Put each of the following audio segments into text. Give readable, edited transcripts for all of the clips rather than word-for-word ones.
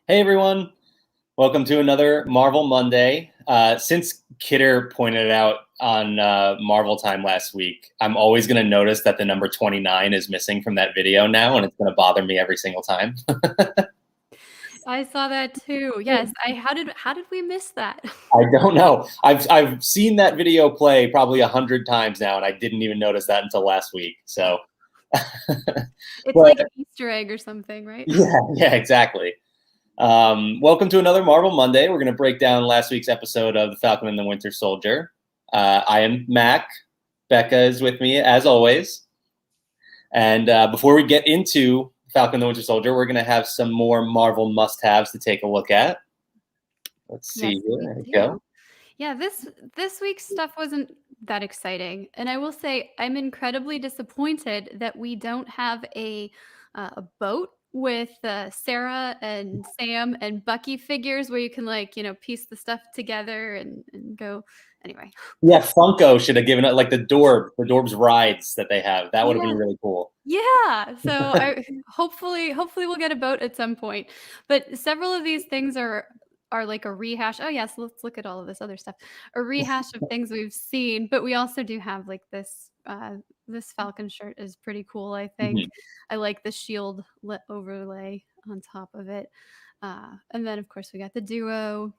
Hey everyone, welcome to another Marvel Monday. Since Kidder pointed it out on Marvel Time last week, I'm always going to notice that the number 29 is missing from that video now, and it's going to bother me every single time. I saw that too. Yes. How did we miss that? I don't know. I've seen that video play probably 100 times now, and I didn't even notice that until last week. So, It's but like an Easter egg or something, right? yeah, exactly. Welcome to another Marvel Monday. We're going to break down last week's episode of The Falcon and the Winter Soldier. I am Mac. Bekah is with me, as always. And before we get into Falcon and the Winter Soldier, we're going to have some more Marvel must-haves to take a look at. Let's Yes, see here. we There we go. do. Yeah, this week's stuff wasn't that exciting, and I will say I'm incredibly disappointed that we don't have a boat with Sarah and Sam and Bucky figures where you can piece the stuff together and go. Anyway, Yeah, Funko should have given it like the Dorb's rides that they have. That would have yeah, been really cool. yeah. So I hopefully we'll get a boat at some point. But several of these things are like a rehash. Oh yes, let's look at all of this other stuff. A rehash of things we've seen, but we also do have like this Falcon shirt is pretty cool, I think. Mhm. I like the shield overlay on top of it. And then of course we got the duo.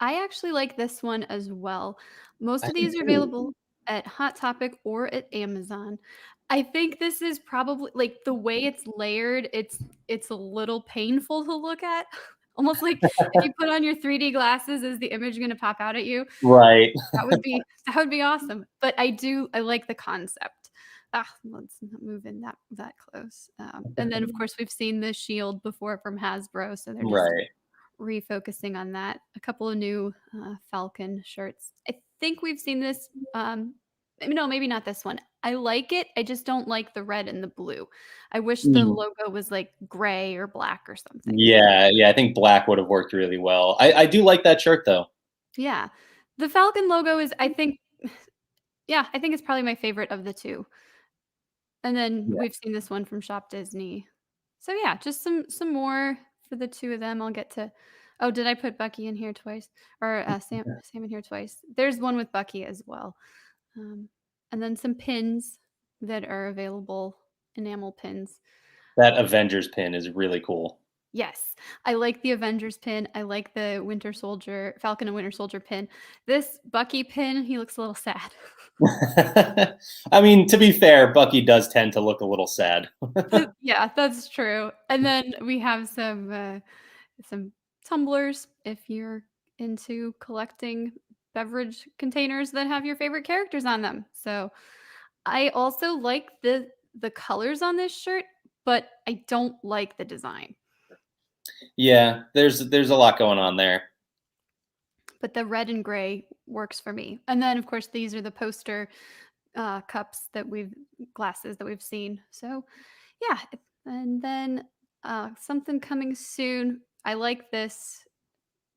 I actually like this one as well. Most I of think these are too. available at Hot Topic or at Amazon. I think this is probably like the way it's layered, it's a little painful to look at. Almost like if you put on your 3D glasses, is the image going to pop out at you? Right. That would be awesome. But I like the concept. Let's not move in that close. And then of course we've seen the shield before from Hasbro, so they're just Right. refocusing on that. A couple of new Falcon shirts. I think we've seen this. No, maybe not this one. I like it. I just don't like the red and the blue. I wish the Mm. logo was like gray or black or something. Yeah. I think black would have worked really well. I do like that shirt though. Yeah. The Falcon logo is, I think, yeah, I think it's probably my favorite of the two. And then Yeah. we've seen this one from Shop Disney. So yeah, just some more for the two of them. I'll get to. Oh, did I put Bucky in here twice or Sam in here twice? There's one with Bucky as well, um, and then some pins that are available, enamel pins. That Avengers pin is really cool. Yes, I like the Avengers pin. I like the Winter Soldier, Falcon and Winter Soldier pin. This Bucky pin, he looks a little sad. I mean, to be fair, Bucky does tend to look a little sad. Yeah, that's true. And then we have some tumblers if you're into collecting beverage containers that have your favorite characters on them. So I also like the colors on this shirt, but I don't like the design. Yeah, there's a lot going on there. But the red and gray works for me. And then of course these are the poster cups that we've glasses that we've seen. So yeah, and then something coming soon. I like this.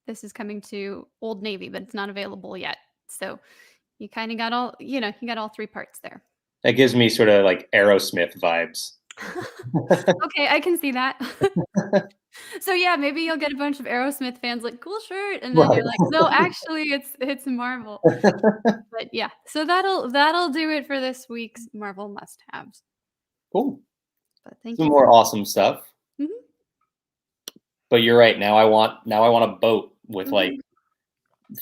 This is coming to Old Navy, but it's not available yet. So you kind of got you got all three parts there. That gives me sort of like Aerosmith vibes. Okay, I can see that. So yeah, maybe you'll get a bunch of Aerosmith fans like cool shirt, and then Right. you're like, no, actually, it's Marvel. But yeah, so that'll do it for this week's Marvel must-haves. Cool. But thank Some you for. more awesome stuff. Mhm, But you're right. Now I want a boat with like mhm.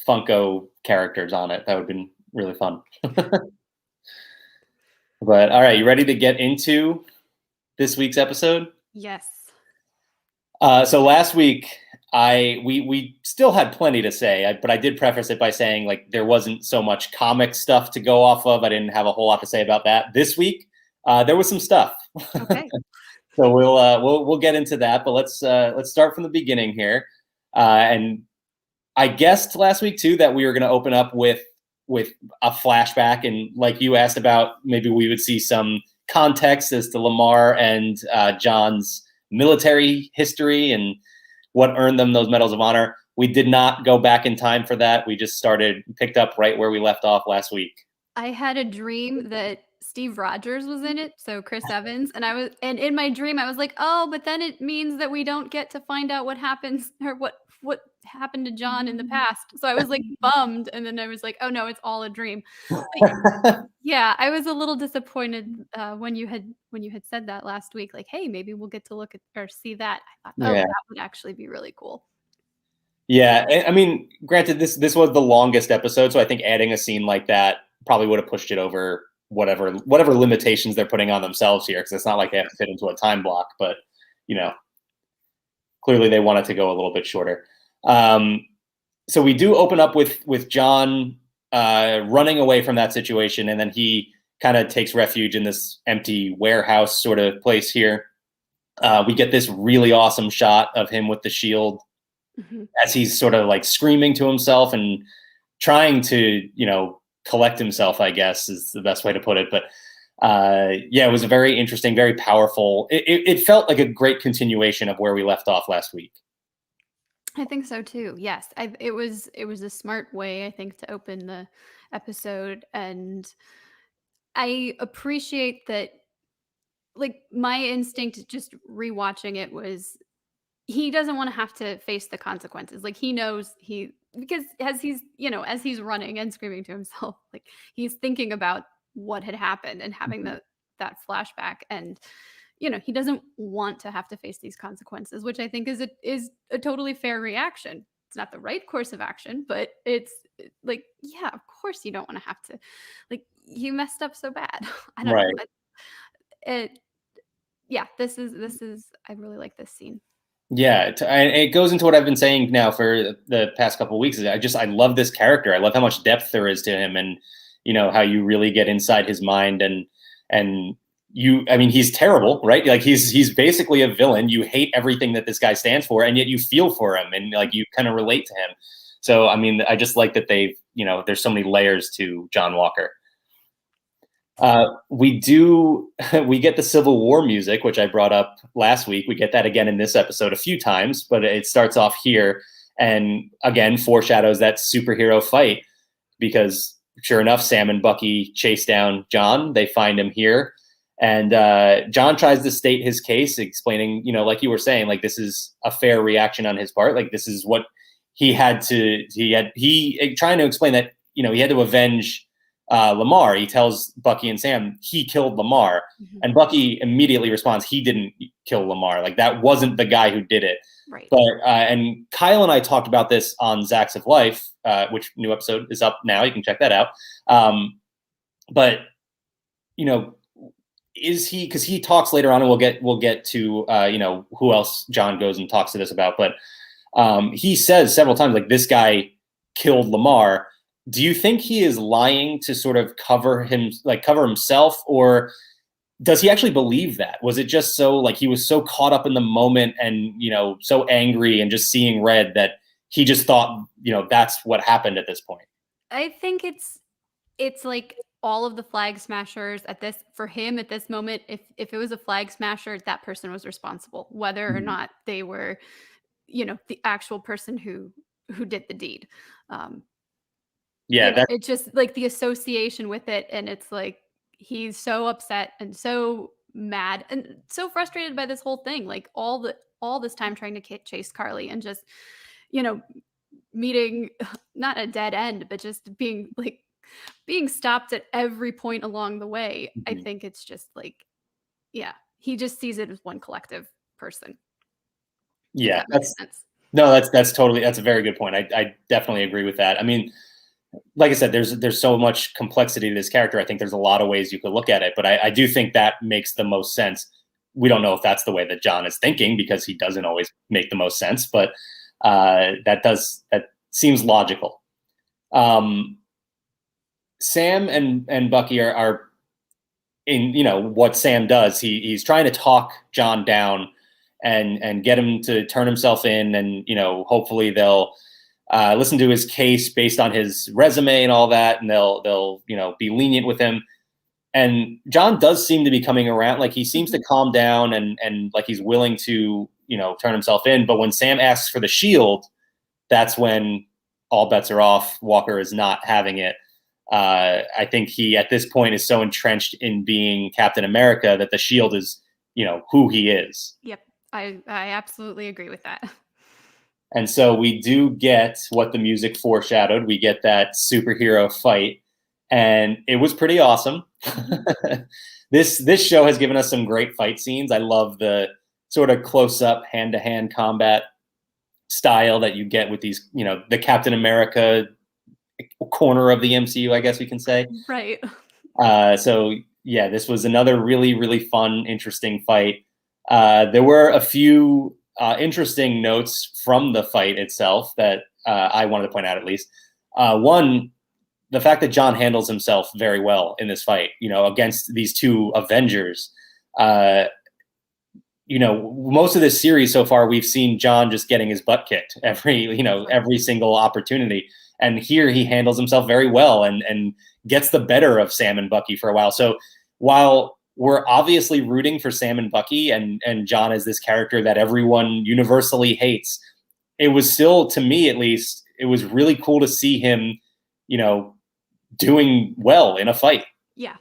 Funko characters on it. That would have been really fun. But all right, you ready to get into this week's episode? Yes. So last week, we still had plenty to say, but I did preface it by saying like there wasn't so much comic stuff to go off of. I didn't have a whole lot to say about that. This week, there was some stuff. Okay. So we'll get into that. But let's start from the beginning here. And I guessed last week too that we were going to open up with a flashback, and like you asked about, maybe we would see some context as to Lamar and John's military history and what earned them those medals of honor. We did not go back in time for that. We just picked up right where we left off last week. I had a dream that Steve Rogers was in it, so Chris Evans, and in my dream I was like, "Oh, but then it means that we don't get to find out what happens or what happened to John in the past." So I was like bummed, and then I was like, "Oh no, it's all a dream." But yeah, I was a little disappointed when you had said that last week, like, "Hey, maybe we'll get to look at or see that." I thought, "Oh, Yeah. that would actually be really cool." Yeah, I mean, granted, this was the longest episode, so I think adding a scene like that probably would have pushed it over whatever limitations they're putting on themselves here, because it's not like they have to fit into a time block. But you know, clearly they wanted to go a little bit shorter. So we do open up with John running away from that situation, and then he kind of takes refuge in this empty warehouse sort of place here. We get this really awesome shot of him with the shield as he's sort of like screaming to himself and trying to, collect himself, I guess is the best way to put it. But yeah, it was a very interesting, very powerful. It felt like a great continuation of where we left off last week. I think so too. Yes, it was a smart way, I think, to open the episode, and I appreciate that. Like my instinct, just rewatching it, was he doesn't want to have to face the consequences. Like he knows because as he's running and screaming to himself, like he's thinking about what had happened and having Mhm. that flashback, and he doesn't want to have to face these consequences, which I think is a totally fair reaction. It's not the right course of action, but it's like, yeah, of course you don't want to have to, like, you messed up so bad. I don't know. Right. It Yeah, this is I really like this scene. Yeah, and it goes into what I've been saying now for the past couple of weeks. I love this character. I love how much depth there is to him, and how you really get inside his mind. And I mean, he's terrible, right? Like he's basically a villain. You hate everything that this guy stands for, and yet you feel for him, and like you kind of relate to him. So I mean, I just like that there's so many layers to John Walker. We get the Civil War music, which I brought up last week. We get that again in this episode a few times, but it starts off here and again foreshadows that superhero fight, because sure enough, Sam and Bucky chase down John. They find him here, and John tries to state his case, explaining, like you were saying, like this is a fair reaction on his part. Like this is what he trying to explain that, he had to avenge Lamar. He tells Bucky and Sam he killed Lamar, and Bucky immediately responds, he didn't kill Lamar. Like that wasn't the guy who did it. Right. But and Kyle and I talked about this on Zacks of Life, which new episode is up now. You can check that out. But is he, because he talks later on, and we'll get to who else John goes and talks to this about. But he says several times, like, this guy killed Lamar. Do you think he is lying to sort of cover himself, or does he actually believe that? Was it just so, like, he was so caught up in the moment and, so angry and just seeing red that he just thought, that's what happened at this point? I think it's like all of the flag smashers for him at this moment, if it was a flag smasher, that person was responsible, whether or not they were, the actual person who did the deed. Yeah, it's just like the association with it, and it's like he's so upset and so mad and so frustrated by this whole thing, like all this time trying to chase Carly, and just meeting not a dead end, but just being stopped at every point along the way. I think it's just like, yeah, he just sees it as one collective person. Yeah, that's that's a very good point. I definitely agree with that. I mean, like I said, there's so much complexity to this character. I think there's a lot of ways you could look at it, but I do think that makes the most sense. We don't know if that's the way that John is thinking, because he doesn't always make the most sense, but that seems logical. Sam and Bucky are in, what Sam does. He's trying to talk John down and get him to turn himself in, and hopefully they'll listen to his case based on his resume and all that, and they'll be lenient with him. And John does seem to be coming around. Like he seems to calm down and like he's willing to turn himself in. But when Sam asks for the shield, that's when all bets are off. Walker is not having it. I think he at this point is so entrenched in being Captain America that the Shield is, who he is. Yep. I absolutely agree with that. And so we do get what the music foreshadowed. We get that superhero fight, and it was pretty awesome. This show has given us some great fight scenes. I love the sort of close-up, hand-to-hand combat style that you get with these, the Captain America corner of the MCU, I guess we can say. Right. So yeah, this was another really, really fun, interesting fight. There were a few interesting notes from the fight itself that I wanted to point out, at least. One, the fact that John handles himself very well in this fight, against these two Avengers. Most of this series so far, we've seen John just getting his butt kicked every single opportunity. And here he handles himself very well and gets the better of Sam and Bucky for a while. So while we're obviously rooting for Sam and Bucky and John as this character that everyone universally hates, it was still, to me at least, it was really cool to see him, doing well in a fight. Yeah.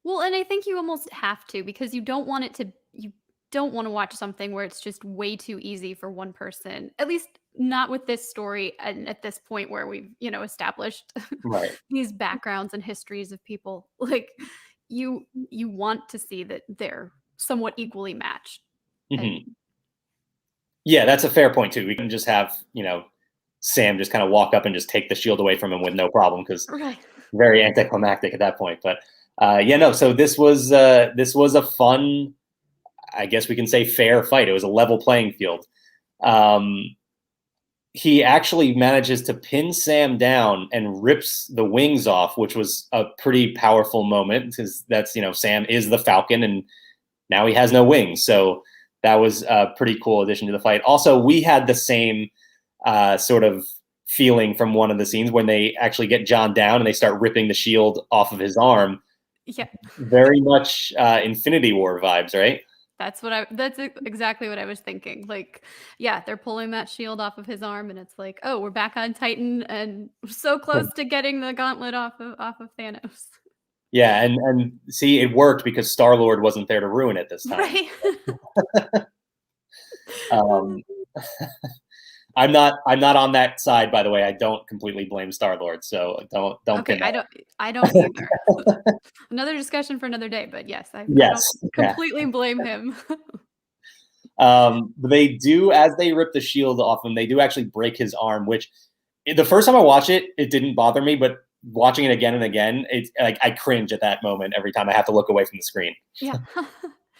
Well, and I think you almost have to, because you don't want to watch something where it's just way too easy for one person, at least not with this story. And at this point where we've, established Right. these backgrounds and histories of people, like you want to see that they're somewhat equally matched. Mm-hmm. Yeah, that's a fair point too. We can just have, Sam just kind of walk up and just take the shield away from him with no problem, because very anticlimactic at that point. But so this was a fun, I guess we can say, fair fight. It was a level playing field. He actually manages to pin Sam down and rips the wings off, which was a pretty powerful moment, because that's, Sam is the Falcon and now he has no wings. So that was a pretty cool addition to the fight. Also, we had the same sort of feeling from one of the scenes when they actually get John down and they start ripping the shield off of his arm. Yeah. Very much Infinity War vibes, right? That's exactly what I was thinking. Like, yeah, they're pulling that shield off of his arm and it's like, oh, we're back on Titan and so close to getting the gauntlet off of Thanos. Yeah, and see, it worked because Star-Lord wasn't there to ruin it this time. Right. I'm not on that side, by the way. I don't completely blame Star-Lord, so don't. Okay, I don't either. Another discussion for another day, but yes, I don't completely blame him. They do, as they rip the shield off him, they do actually break his arm, which the first time I watched it, it didn't bother me, but watching it again and again, it's like I cringe at that moment every time I have to look away from the screen. Yeah.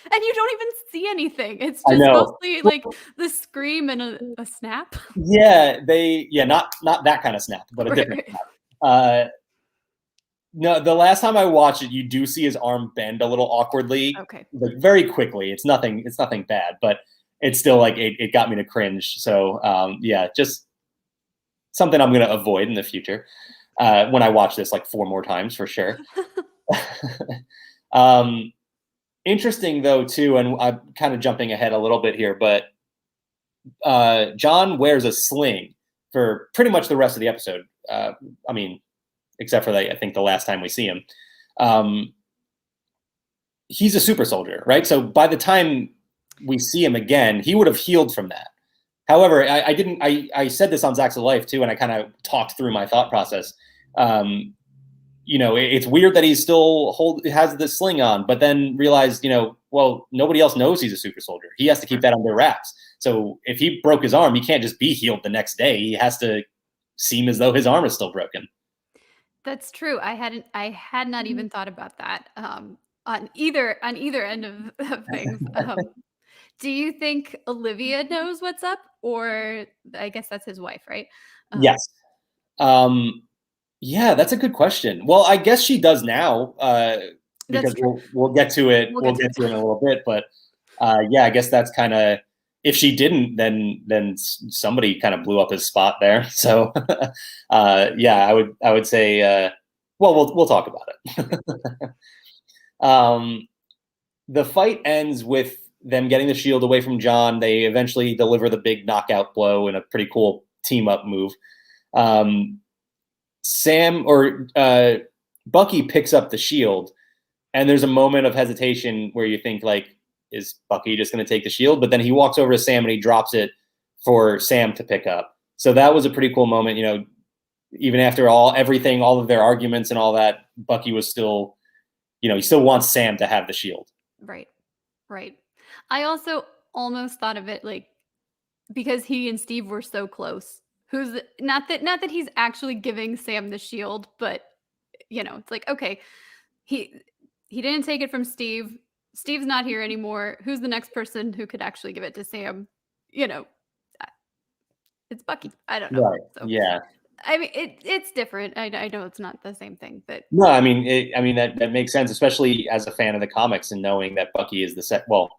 And you don't even see anything. It's just mostly like the scream and a snap. Yeah, not that kind of snap, but a different snap. No, the last time I watched it, you do see his arm bend a little awkwardly, like very quickly. It's nothing bad, but it's still like it got me to cringe. So just something I'm going to avoid in the future when I watch this like 4 more times for sure. Interesting though too, and I'm kind of jumping ahead a little bit here, but John wears a sling for pretty much the rest of the episode. Except for I think the last time we see him. He's a super soldier, right? So by the time we see him again, he would have healed from that. However, I said this on Zacks of Life too, and I kind of talked through my thought process. It's weird that he still has the sling on, but then realized, well, nobody else knows he's a super soldier. He has to keep that under wraps. So if he broke his arm, he can't just be healed the next day. He has to seem as though his arm is still broken. That's true. I had not even thought about that on either end of things. Do you think Olivia knows what's up, or I guess that's his wife, right? Yes. Yeah, that's a good question. Well, I guess she does now, because we'll get to it. We'll get to it in a little bit, but I guess that's kind of, if she didn't, then somebody kind of blew up his spot there. So I would say, we'll talk about it. The fight ends with them getting the shield away from John. They eventually deliver the big knockout blow in a pretty cool team up move. Bucky picks up the shield, and there's a moment of hesitation where you think, like, is Bucky just going to take the shield? But then he walks over to Sam and he drops it for Sam to pick up. So that was a pretty cool moment. You know, even after all of their arguments and all that, Bucky was still, you know, he still wants Sam to have the shield. Right. Right. I also almost thought of it like, because he and Steve were so close. Not that he's actually giving Sam the shield, but you know, it's like, okay, he didn't take it from Steve. Steve's not here anymore. Who's the next person who could actually give it to Sam? You know, it's Bucky. I don't know. Right. So, yeah. I mean, it's different. I know it's not the same thing, but no, I mean, that makes sense, especially as a fan of the comics and knowing that Bucky is well,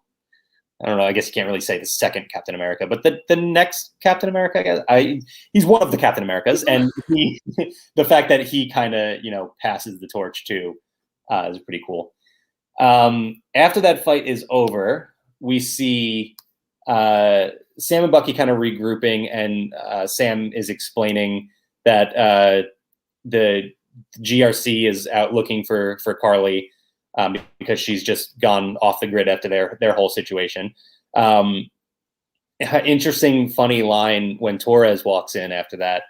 I don't know. I guess you can't really say the second Captain America, but the next Captain America, I guess. He's one of the Captain Americas, and the fact that he kind of, you know, passes the torch too is pretty cool. After that fight is over, we see Sam and Bucky kind of regrouping, and Sam is explaining that the GRC is out looking for Carly. Because she's just gone off the grid after their whole situation. Interesting, funny line when Torres walks in after that.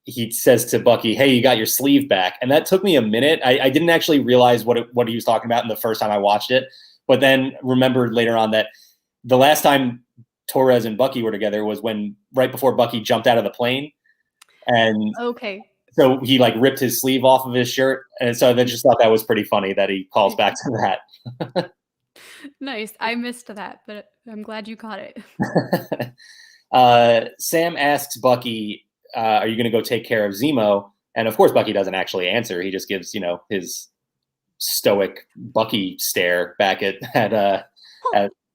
He says to Bucky, "Hey, you got your sleeve back," and that took me a minute. I didn't actually realize what he was talking about in the first time I watched it, but then remembered later on that the last time Torres and Bucky were together was right before Bucky jumped out of the plane, and okay. So he like ripped his sleeve off of his shirt. And so I just thought that was pretty funny that he calls back to that. Nice. I missed that, but I'm glad you caught it. Sam asks Bucky, are you going to go take care of Zemo? And of course, Bucky doesn't actually answer. He just gives, you know, his stoic Bucky stare back at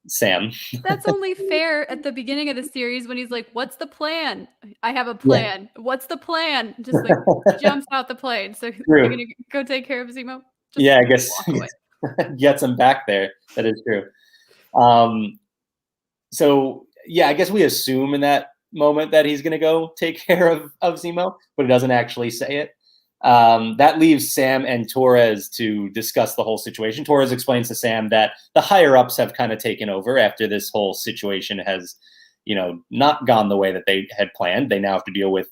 Sam. That's only fair at the beginning of the series when he's like, "What's the plan? I have a plan. Yeah. What's the plan?" Just like jumps out the plane. So you're gonna go take care of Zemo? Just I guess gets him back there. That is true. So yeah, I guess we assume in that moment that he's gonna go take care of Zemo, but he doesn't actually say it. That leaves Sam and Torres to discuss the whole situation. Torres explains to Sam that the higher ups have kind of taken over after this whole situation has, you know, not gone the way that they had planned. They now have to deal with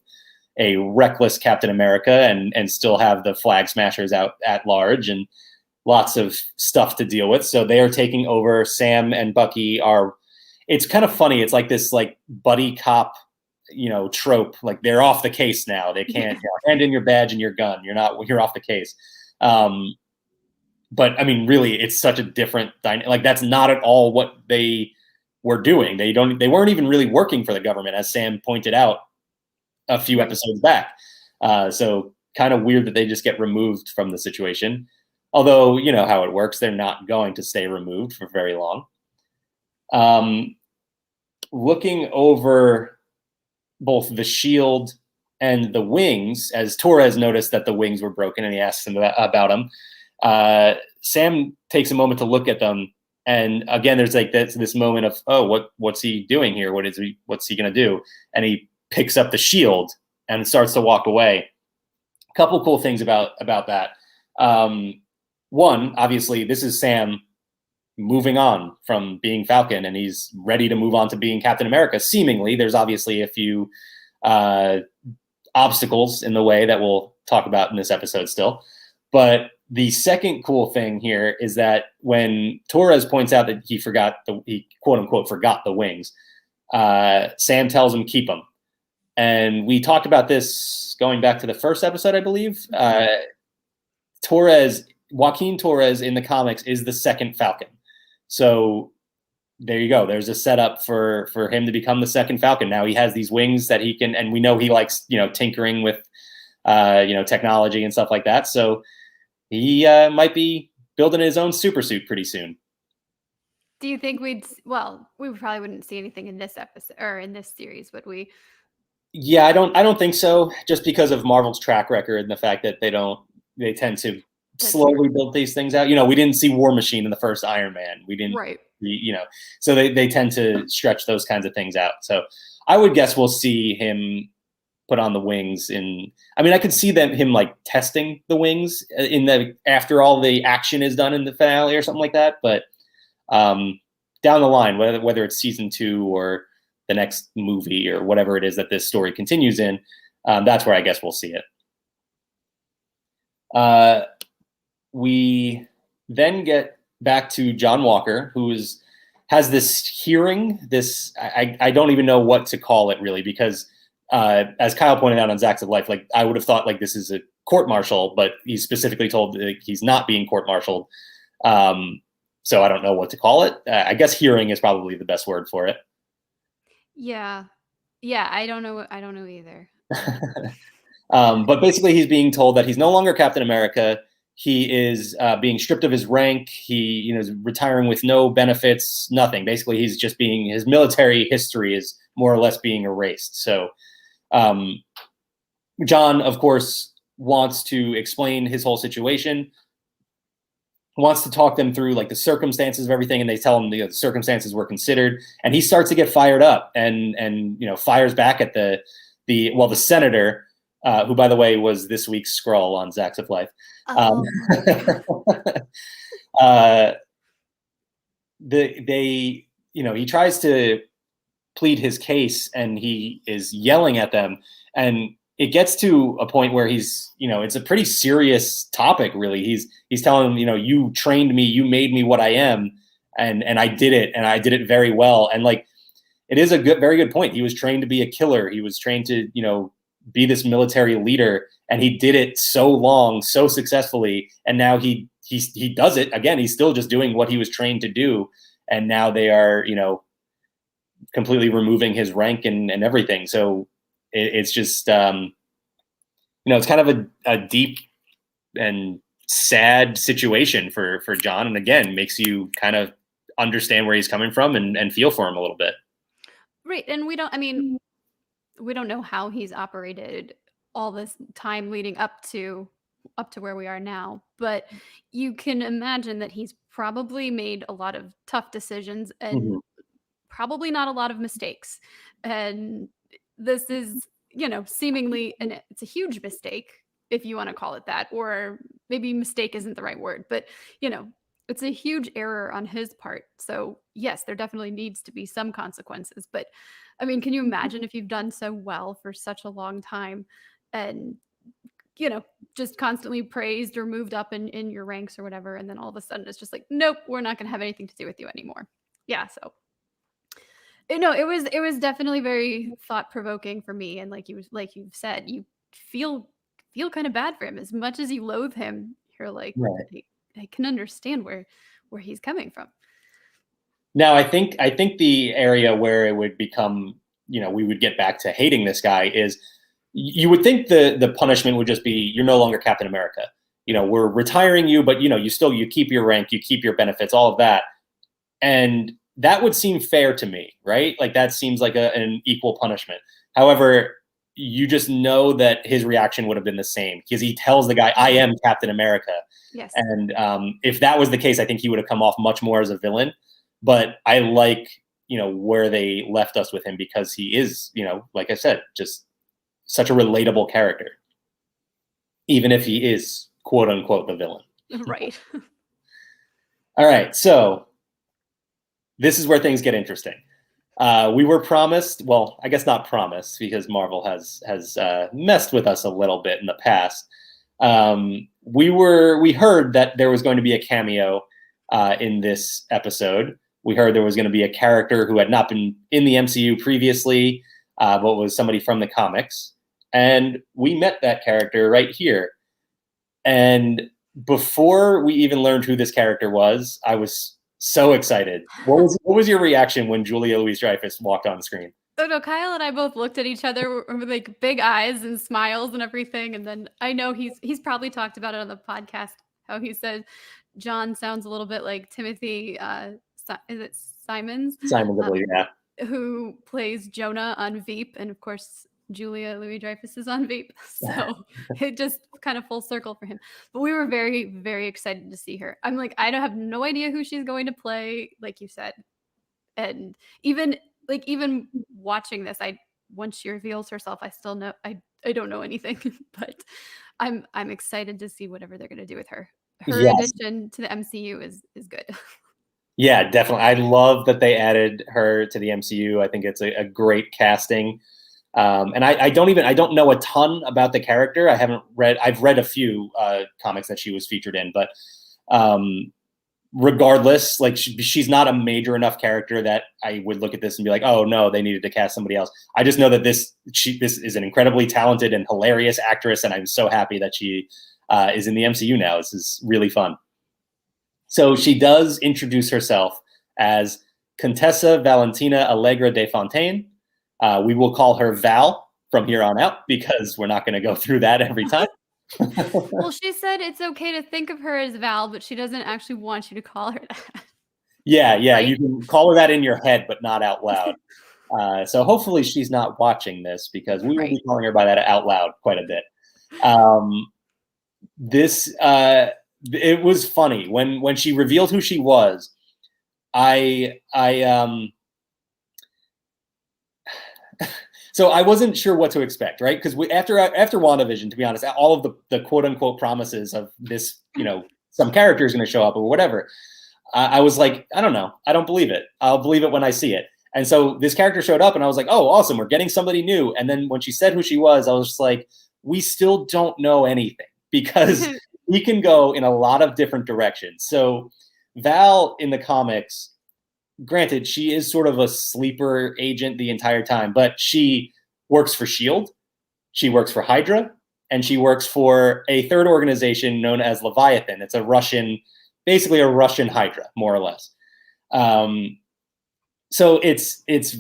a reckless Captain America and still have the Flag Smashers out at large and lots of stuff to deal with. So they are taking over. Sam and Bucky it's kind of funny. It's like this like buddy cop, you know, trope. Like they're off the case now. They can't hand in your badge and your gun. You're off the case. But I mean, really, it's such a different dynamic. Like that's not at all what they were doing. They weren't even really working for the government, as Sam pointed out a few episodes back. So kind of weird that they just get removed from the situation. Although, you know how it works. They're not going to stay removed for very long. Looking over both the shield and the wings, as Torres noticed that the wings were broken and he asks him about them, Sam takes a moment to look at them. And again, there's like this moment of, oh, what's he doing here? What's he going to do? And he picks up the shield and starts to walk away. A couple cool things about that. One, obviously, this is Sam moving on from being Falcon, and he's ready to move on to being Captain America. Seemingly, there's obviously a few obstacles in the way that we'll talk about in this episode still. But the second cool thing here is that when Torres points out that he quote unquote forgot the wings, Sam tells him keep them. And we talked about this going back to the first episode, I believe. Joaquin Torres in the comics is the second Falcon. So there you go. There's a setup for him to become the second Falcon. Now he has these wings that he can, and we know he likes, you know, tinkering with, you know, technology and stuff like that. So he might be building his own super suit pretty soon. Do you think we probably wouldn't see anything in this episode or in this series, would we? Yeah, I don't think so. Just because of Marvel's track record and the fact that they tend to slowly build these things out. You know, we didn't see War Machine in the first Iron Man. We didn't, you know, so they tend to stretch those kinds of things out. So I would guess we'll see him put on the wings. I mean, I could see him like testing the wings after all the action is done in the finale or something like that. But down the line, whether it's season 2 or the next movie or whatever it is that this story continues in, that's where I guess we'll see it. We then get back to John Walker, who has this hearing. I don't even know what to call it really, because as Kyle pointed out on Zacks of Life, like I would have thought like this is a court-martial, but he's specifically told that he's not being court-martialed. So I don't know what to call it. I guess hearing is probably the best word for it. Yeah. I don't know either. But basically he's being told that he's no longer Captain America. He is being stripped of his rank. He is retiring with no benefits, nothing. Basically, he's just his military history is more or less being erased. So John, of course, wants to explain his whole situation, wants to talk them through like the circumstances of everything, and they tell him the circumstances were considered, and he starts to get fired up and fires back at the senator, who, by the way, was this week's Skrull on Zacks of Life. He tries to plead his case, and he is yelling at them, and it gets to a point where it's a pretty serious topic, really. He's telling them, you trained me, you made me what I am, and I did it, and I did it very well. And like, it is a very good point. He was trained to be a killer. He was trained to, be this military leader, and he did it so long, so successfully, and now he does it again. He's still just doing what he was trained to do, and now they are completely removing his rank and everything. So it's just it's kind of a deep and sad situation for John, and again makes you kind of understand where he's coming from and feel for him a little bit. Right. And we don't know how he's operated all this time leading up to where we are now, but you can imagine that he's probably made a lot of tough decisions and probably not a lot of mistakes. And this is, seemingly, and it's a huge mistake, if you want to call it that, or maybe mistake isn't the right word, but it's a huge error on his part. So yes, there definitely needs to be some consequences, but I mean, can you imagine if you've done so well for such a long time and, just constantly praised or moved up in your ranks or whatever, and then all of a sudden it's just like, nope, we're not going to have anything to do with you anymore. Yeah. So, it was definitely very thought provoking for me. And like you've said, you feel kind of bad for him. As much as you loathe him, you're like, right. I can understand where he's coming from. Now, I think the area where it would become, we would get back to hating this guy is, you would think the punishment would just be, you're no longer Captain America. We're retiring you, but you keep your rank, you keep your benefits, all of that. And that would seem fair to me, right? Like that seems like an equal punishment. However, you just know that his reaction would have been the same, because he tells the guy, I am Captain America. Yes. And if that was the case, I think he would have come off much more as a villain. But I like, where they left us with him, because he is, like I said, just such a relatable character, even if he is quote unquote the villain. Right. All right. So this is where things get interesting. We were promised, well, I guess not promised, because Marvel has messed with us a little bit in the past. We heard that there was going to be a cameo in this episode. We heard there was going to be a character who had not been in the MCU previously, but was somebody from the comics. And we met that character right here. And before we even learned who this character was, I was so excited. What was your reaction when Julia Louis-Dreyfus walked on screen? Oh no, Kyle and I both looked at each other with like big eyes and smiles and everything. And then I know he's probably talked about it on the podcast, how he said John sounds a little bit like Timothy, is it Simons? Simons, I believe, yeah. Who plays Jonah on Veep, and of course Julia Louis-Dreyfus is on Veep, so it just kind of full circle for him. But we were very, very excited to see her. I'm like, I don't have no idea who she's going to play, like you said, and even watching this, I once she reveals herself, I still know I don't know anything, but I'm excited to see whatever they're going to do with her. Her Yes. addition to the MCU is good. Yeah, definitely. I love that they added her to the MCU. I think it's a great casting. And I don't know a ton about the character. I've read a few comics that she was featured in, but regardless, like she's not a major enough character that I would look at this and be like, oh no, they needed to cast somebody else. I just know that this is an incredibly talented and hilarious actress, and I'm so happy that she is in the MCU now. This is really fun. So she does introduce herself as Contessa Valentina Allegra de Fontaine. We will call her Val from here on out because we're not going to go through that every time. Well, she said it's okay to think of her as Val, but she doesn't actually want you to call her that. Yeah, Right. you can call her that in your head, but not out loud. So hopefully she's not watching this because we will be calling her by that out loud quite a bit. It was funny when she revealed who she was. So I wasn't sure what to expect, right? Because after WandaVision, to be honest, all of the quote unquote promises of this, some character is going to show up or whatever, I was like, I don't know, I don't believe it. I'll believe it when I see it. And so this character showed up, and I was like, oh, awesome, we're getting somebody new. And then when she said who she was, I was just like, we still don't know anything because he can go in a lot of different directions. So Val in the comics, granted, she is sort of a sleeper agent the entire time, but she works for S.H.I.E.L.D., she works for Hydra, and she works for a third organization known as Leviathan. It's basically a Russian Hydra, more or less. So it's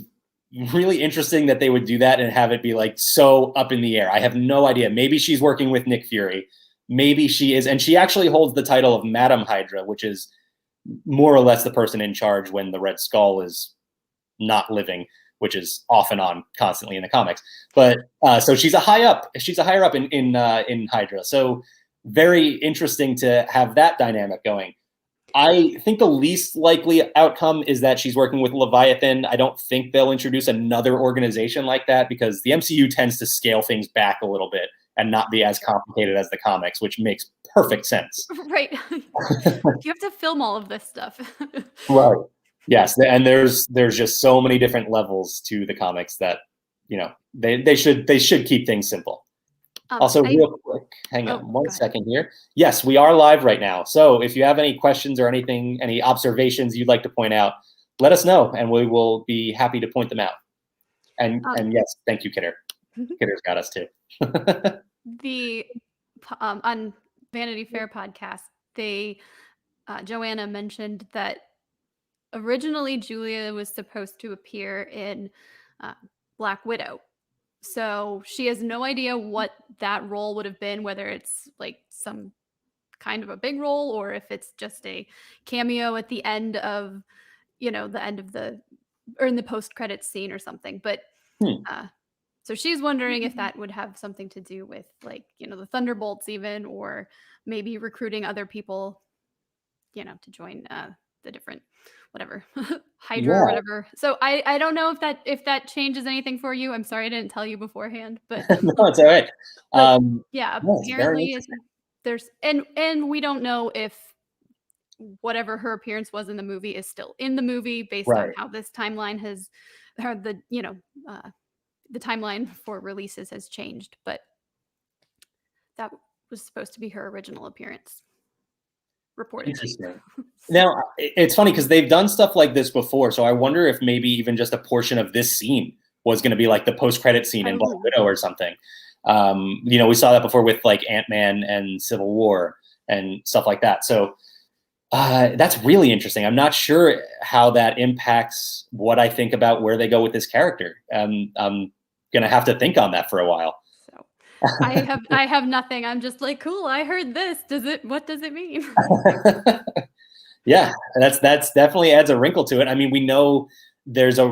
really interesting that they would do that and have it be like so up in the air. I have no idea. Maybe she's working with Nick Fury. Maybe she is. And she actually holds the title of Madam Hydra, which is more or less the person in charge when the Red Skull is not living, which is off and on constantly in the comics. But so she's a higher up in Hydra. So very interesting to have that dynamic going. I think the least likely outcome is that she's working with Leviathan. I don't think they'll introduce another organization like that because the MCU tends to scale things back a little bit and not be as complicated as the comics, which makes perfect sense. Right. You have to film all of this stuff. Right. Yes, and there's just so many different levels to the comics that they should keep things simple. Also, real quick, hang on one second here. Yes, we are live right now. So if you have any questions or anything, any observations you'd like to point out, let us know, and we will be happy to point them out. And yes, thank you, Kidder. Kidder's got us too. On Vanity Fair podcast, Joanna mentioned that originally Julia was supposed to appear in Black Widow. So she has no idea what that role would have been, whether it's like some kind of a big role or if it's just a cameo at the end of, or in the post-credits scene or something. But so she's wondering if that would have something to do with the Thunderbolts even, or maybe recruiting other people, to join the different whatever Hydra or whatever. So I don't know if that changes anything for you. I'm sorry I didn't tell you beforehand, but no, it's all right. Apparently there's and we don't know if whatever her appearance was in the movie is still in the movie based on how this timeline has the timeline for releases has changed, but that was supposed to be her original appearance. Reported. Interesting. Now, it's funny because they've done stuff like this before, so I wonder if maybe even just a portion of this scene was going to be like the post-credit scene in Black Widow or something. We saw that before with like Ant-Man and Civil War and stuff like that. So that's really interesting. I'm not sure how that impacts what I think about where they go with this character. I'm going to have to think on that for a while. I have nothing. I'm just like, cool, I heard this. What does it mean? Yeah, that's definitely adds a wrinkle to it. I mean, we know there's a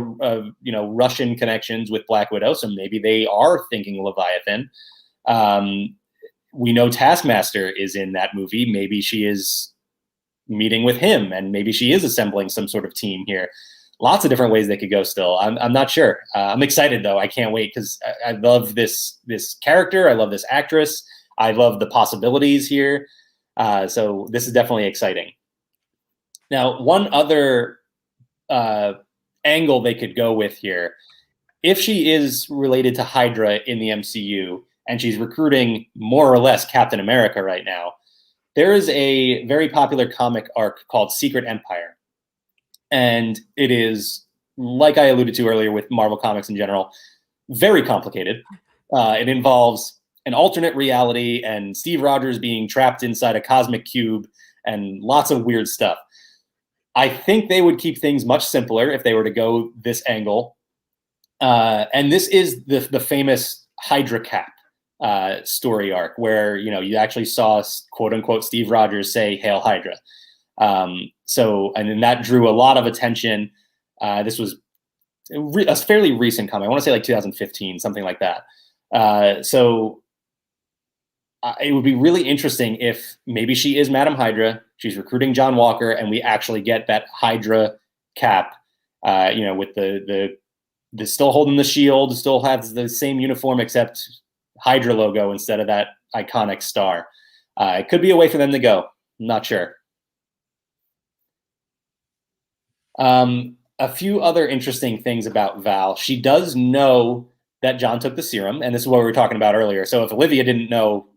Russian connections with Black Widow, so maybe they are thinking Leviathan. We know Taskmaster is in that movie. Maybe she is meeting with him, and maybe she is assembling some sort of team here. lots of different ways they could go still. I'm not sure. I'm excited though. I can't wait because I love this character. I love this actress. I love the possibilities here. So this is definitely exciting. Now, one other angle they could go with here, if she is related to Hydra in the MCU and she's recruiting more or less Captain America right now, there is a very popular comic arc called Secret Empire. And it is, like I alluded to earlier with Marvel Comics in general, very complicated. It involves an alternate reality and Steve Rogers being trapped inside a cosmic cube and lots of weird stuff. I think they would keep things much simpler if they were to go this angle. And this is the famous Hydra Cap story arc where, you actually saw, quote unquote, Steve Rogers say, "Hail Hydra." And then that drew a lot of attention. This was a fairly recent comic. I want to say like 2015, something like that. So it would be really interesting if maybe she is Madam Hydra, she's recruiting John Walker, and we actually get that Hydra Cap, with the still holding the shield, still has the same uniform except Hydra logo instead of that iconic star. It could be a way for them to go. I'm not sure. A few other interesting things about Val. She does know that John took the serum, and this is what we were talking about earlier. So if Olivia didn't know,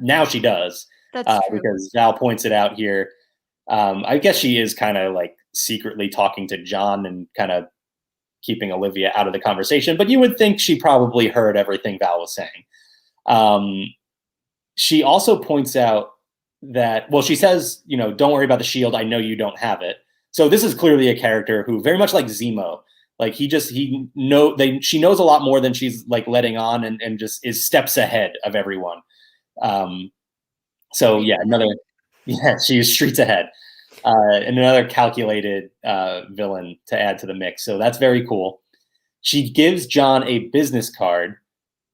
now she does. That's true. Because Val points it out here. I guess she is kind of like secretly talking to John and kind of keeping Olivia out of the conversation, but you would think she probably heard everything Val was saying. She also points out that, she says, don't worry about the shield. I know you don't have it. So this is clearly a character who, very much like Zemo, like she knows a lot more than she's like letting on, and just is steps ahead of everyone. She's streets ahead. And another calculated villain to add to the mix. So that's very cool. She gives John a business card,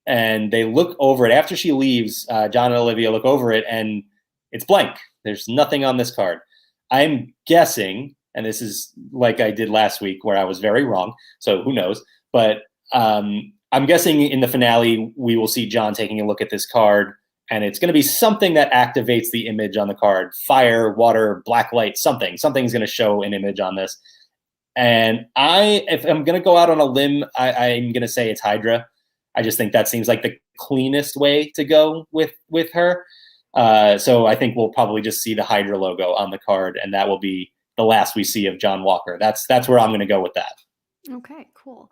and they look over it. After she leaves, John and Olivia look over it, and it's blank. There's nothing on this card. I'm guessing, and this is like I did last week where I was very wrong, so who knows, but I'm guessing in the finale we will see John taking a look at this card, and it's going to be something that activates the image on the card. Fire, water, black light, something's going to show an image on this. And if I'm going to go out on a limb, I'm going to say it's Hydra. I just think that seems like the cleanest way to go with her. So I think we'll probably just see the Hydra logo on the card, and that will be the last we see of John Walker. That's where I'm going to go with that. Okay, cool.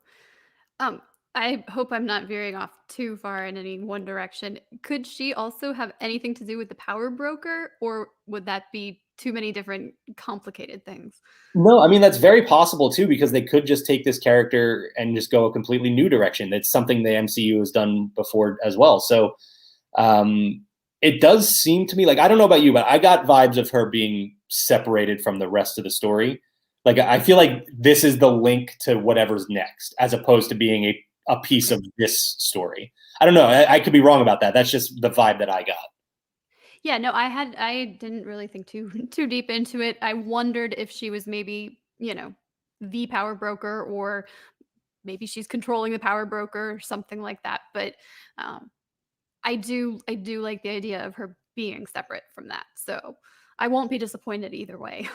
I hope I'm not veering off too far in any one direction. Could she also have anything to do with the power broker, or would that be too many different complicated things? No, I mean, that's very possible too, because they could just take this character and just go a completely new direction. That's something the MCU has done before as well. So it does seem to me like, I don't know about you, but I got vibes of her being separated from the rest of the story. Like, I feel like this is the link to whatever's next, as opposed to being a piece of this story. I don't know. I could be wrong about that. That's just the vibe that I got. Yeah, no, I didn't really think too deep into it. I wondered if she was maybe, the power broker, or maybe she's controlling the power broker or something like that. But I do like the idea of her being separate from that. So I won't be disappointed either way.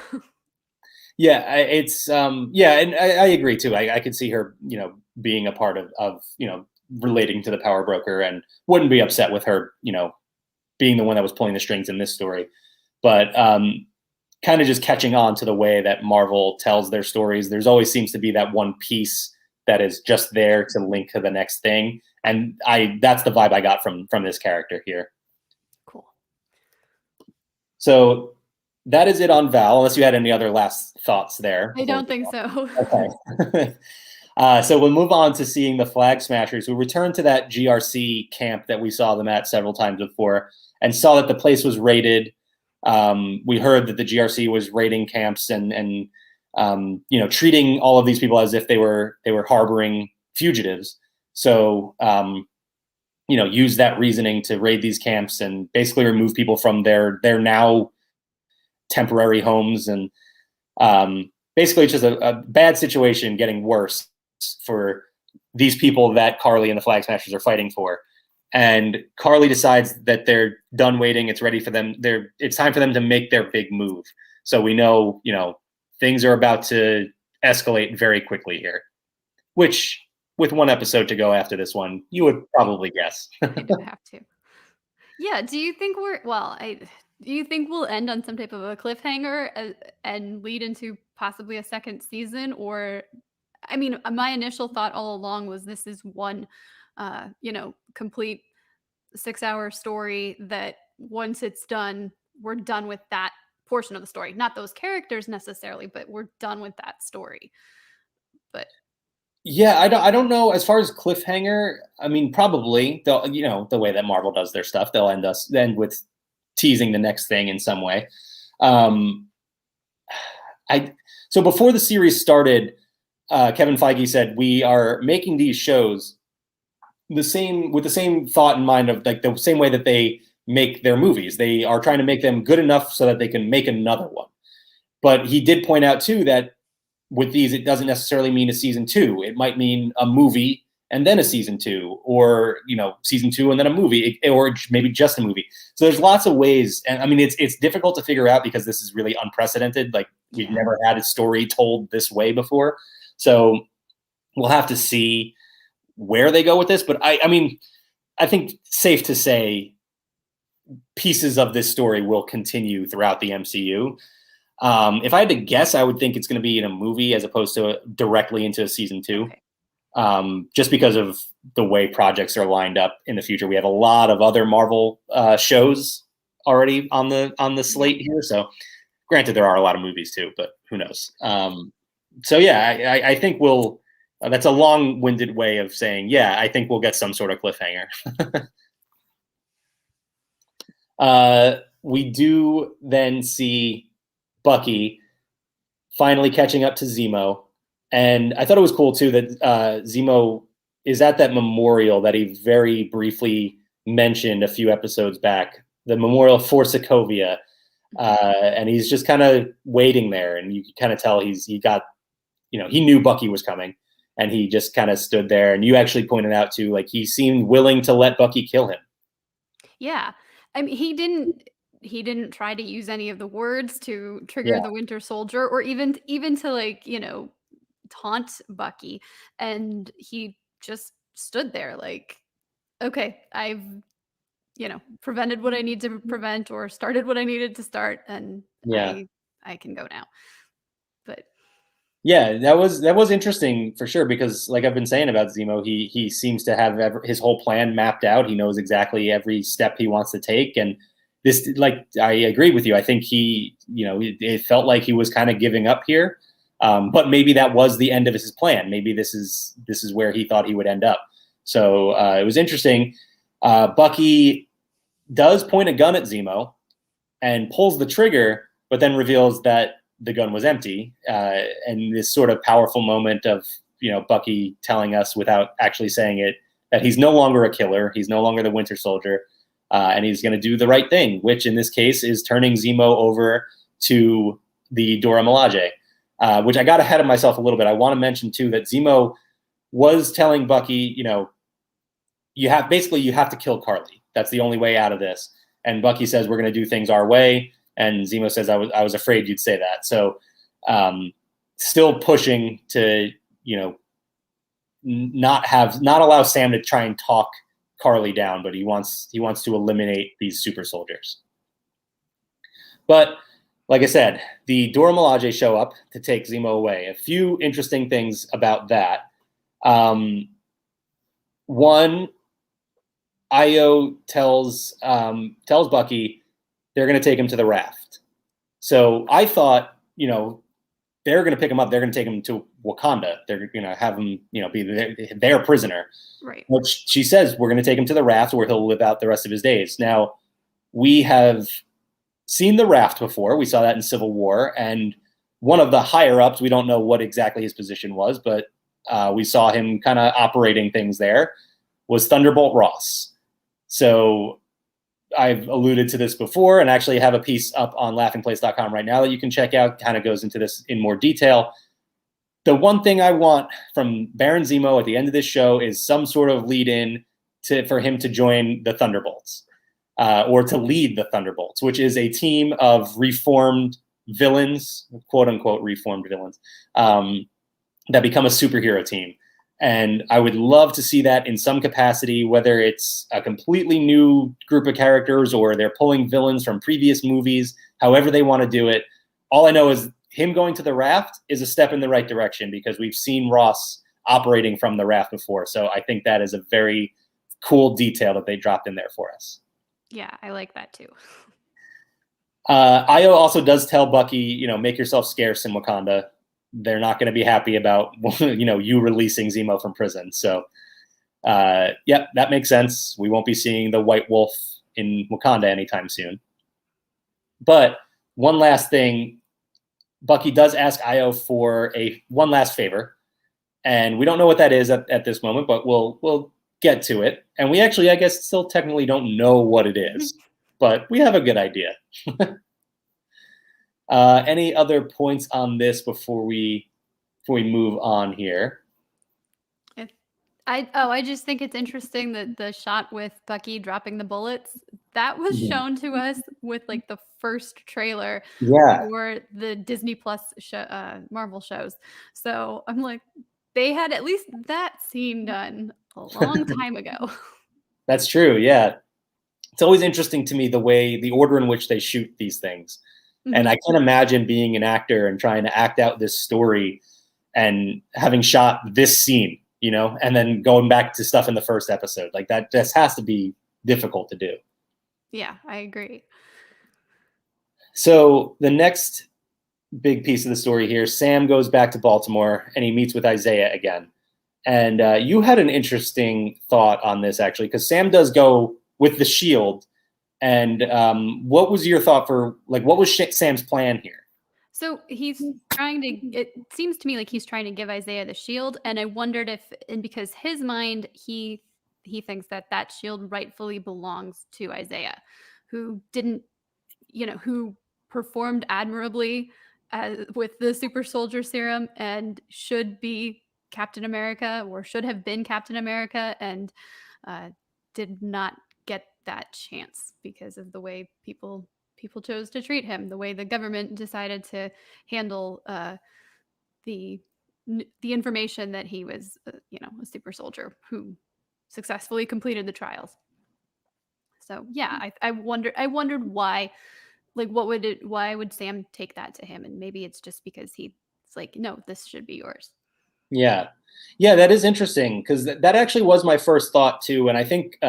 Yeah, it's and I agree too. I could see her, being a part of relating to the power broker, and wouldn't be upset with her, being the one that was pulling the strings in this story. But kind of just catching on to the way that Marvel tells their stories, there's always seems to be that one piece that is just there to link to the next thing. And that's the vibe I got from this character here. Cool. So that is it on Val, unless you had any other last thoughts there. I don't think so. Okay. So we'll move on to seeing the Flag Smashers, who return to that GRC camp that we saw them at several times before, and saw that the place was raided. We heard that the GRC was raiding camps and treating all of these people as if they were harboring fugitives. So use that reasoning to raid these camps and basically remove people from their now temporary homes. And basically it's just a bad situation getting worse for these people that Carly and the Flag Smashers are fighting for. And Carly decides that they're done waiting. It's ready for them. It's time for them to make their big move. So we know, things are about to escalate very quickly here, which with one episode to go after this one, you would probably guess. I do have to. Yeah. Do you think do you think we'll end on some type of a cliffhanger and lead into possibly a second season? Or, I mean, my initial thought all along was this is one, complete 6-hour story that once it's done, we're done with that portion of the story. Not those characters necessarily, but we're done with that story. But yeah, I don't know. As far as cliffhanger, I mean, probably they'll, the way that Marvel does their stuff, they'll end with teasing the next thing in some way. So before the series started, Kevin Feige said we are making these shows with the same thought in mind of like the same way that they make their movies. They are trying to make them good enough so that they can make another one. But he did point out too that with these, it doesn't necessarily mean a season 2. It might mean a movie and then a season 2, or season 2 and then a movie, or maybe just a movie. So there's lots of ways, and I mean it's difficult to figure out because this is really unprecedented. Like we've never had a story told this way before. So we'll have to see where they go with this. But I mean, I think safe to say pieces of this story will continue throughout the MCU. If I had to guess, I would think it's going to be in a movie as opposed to directly into a season 2. Okay. Just because of the way projects are lined up in the future. We have a lot of other Marvel shows already on the slate here. So granted, there are a lot of movies too, but who knows? So yeah, I think we'll, that's a long-winded way of saying, yeah, I think we'll get some sort of cliffhanger. We do then see Bucky finally catching up to Zemo. And I thought it was cool too that Zemo is at that memorial that he very briefly mentioned a few episodes back, the memorial for Sokovia. And he's just kind of waiting there, and you can kind of tell he knew Bucky was coming, and he just kind of stood there. And you actually pointed out too, like he seemed willing to let Bucky kill him. Yeah. I mean, he didn't try to use any of the words to trigger the Winter Soldier, or even to taunt Bucky. And he just stood there like, okay, I've prevented what I need to prevent, or started what I needed to start, and I can go now. But yeah, that was interesting for sure, because like I've been saying about Zemo, he seems to have his whole plan mapped out. He knows exactly every step he wants to take, and this, like, I agree with you. I think it felt like he was kind of giving up here, but maybe that was the end of his plan. Maybe this is where he thought he would end up. So it was interesting. Bucky does point a gun at Zemo and pulls the trigger, but then reveals that the gun was empty. And this sort of powerful moment of Bucky telling us without actually saying it that he's no longer a killer. He's no longer the Winter Soldier. And he's going to do the right thing, which in this case is turning Zemo over to the Dora Milaje, which I got ahead of myself a little bit. I want to mention too that Zemo was telling Bucky, you have to kill Carly. That's the only way out of this. And Bucky says, we're going to do things our way. And Zemo says, I was afraid you'd say that. So still pushing to, not allow Sam to try and talk Carly down, but he wants to eliminate these super soldiers. But like I said, the Dora Milaje show up to take Zemo away. A few interesting things about that. One, Io tells Bucky they're going to take him to the raft. So I thought, they're going to pick him up. They're going to take him to Wakanda. They're going to have him, be their prisoner. Right. Which she says, we're going to take him to the raft where he'll live out the rest of his days. Now, we have seen the raft before. We saw that in Civil War. And one of the higher ups, we don't know what exactly his position was, but we saw him kind of operating things there, was Thunderbolt Ross. So I've alluded to this before, and actually have a piece up on laughingplace.com right now that you can check out. Kind of goes into this in more detail. The one thing I want from Baron Zemo at the end of this show is some sort of lead in for him to join the Thunderbolts, or to lead the Thunderbolts, which is a team of reformed villains, quote unquote reformed villains, that become a superhero team. And I would love to see that in some capacity, whether it's a completely new group of characters or they're pulling villains from previous movies, however they want to do it. All I know is him going to the raft is a step in the right direction, because we've seen Ross operating from the raft before. So I think that is a very cool detail that they dropped in there for us. Yeah, I like that too. Io also does tell Bucky, make yourself scarce in Wakanda. They're not going to be happy about, you releasing Zemo from prison. So, yeah, that makes sense. We won't be seeing the White Wolf in Wakanda anytime soon. But one last thing, Bucky does ask Io for one last favor, and we don't know what that is at this moment, but we'll get to it. And we actually, I guess, still technically don't know what it is, but we have a good idea. Any other points on this before we move on here? I just think it's interesting that the shot with Bucky dropping the bullets, that was shown to us with like the first trailer for the Disney Plus Marvel shows. So I'm like, they had at least that scene done a long time ago. That's true. Yeah. It's always interesting to me the order in which they shoot these things. And I can't imagine being an actor and trying to act out this story and having shot this scene, and then going back to stuff in the first episode. Like that just has to be difficult to do. Yeah, I agree. So the next big piece of the story here, Sam goes back to Baltimore and he meets with Isaiah again. And you had an interesting thought on this, actually, because Sam does go with the shield. And what was your thought what was Sam's plan here? So he's trying to, it seems to me like he's trying to give Isaiah the shield. And I wondered and because his mind, he thinks that shield rightfully belongs to Isaiah, who didn't, who performed admirably with the super soldier serum and should be Captain America, or should have been Captain America, and did not get that chance because of the way people chose to treat him, the way the government decided to handle the information that he was, a super soldier who successfully completed the trials. So yeah, I wondered why, why would Sam take that to him? And maybe it's just because it's like, no, this should be yours. Yeah, that is interesting, because that actually was my first thought too. And I think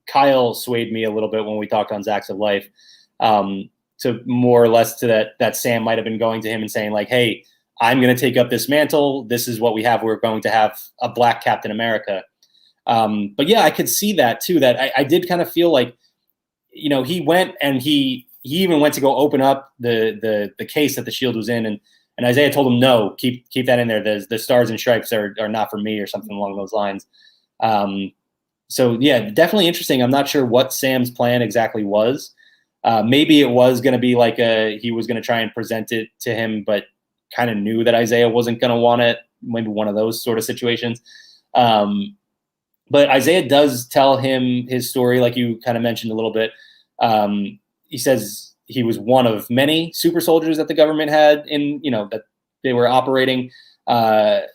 Kyle swayed me a little bit when we talked on Zacks of Life, to more or less to that Sam might have been going to him and saying like, hey, I'm going to take up this mantle. This is what we have. We're going to have a Black Captain America. But yeah, I could see that too, that I did kind of feel like, he went and he even went to go open up the case that the shield was in, and Isaiah told him, no, keep that in there. The stars and stripes are not for me, or something along those lines. So yeah, definitely interesting. I'm not sure what Sam's plan exactly was. Maybe it was going to be like he was going to try and present it to him, but kind of knew that Isaiah wasn't going to want it. Maybe one of those sort of situations. But Isaiah does tell him his story, like you kind of mentioned a little bit. He says he was one of many super soldiers that the government had that they were operating. But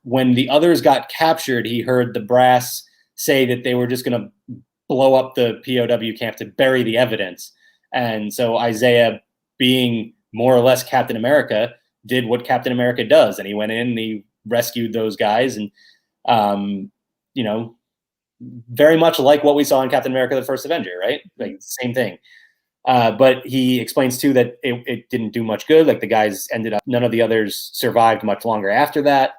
when the others got captured, he heard the brass say that they were just going to blow up the POW camp to bury the evidence. And so Isaiah, being more or less Captain America, did what Captain America does. And he went in and he rescued those guys. And, very much like what we saw in Captain America, the First Avenger, right? Like same thing. But he explains too that it didn't do much good. Like the guys none of the others survived much longer after that.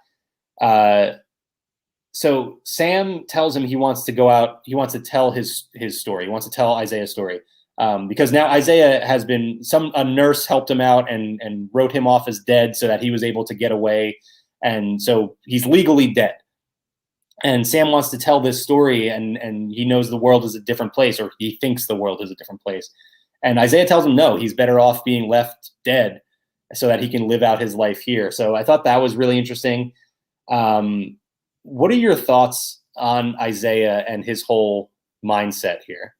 So Sam tells him he wants to go out. He wants to tell his story. He wants to tell Isaiah's story, because now Isaiah has been a nurse helped him out and wrote him off as dead so that he was able to get away. And so he's legally dead. And Sam wants to tell this story, and he knows the world is a different place, or he thinks the world is a different place. And Isaiah tells him no, he's better off being left dead so that he can live out his life here. So I thought that was really interesting. What are your thoughts on Isaiah and his whole mindset here?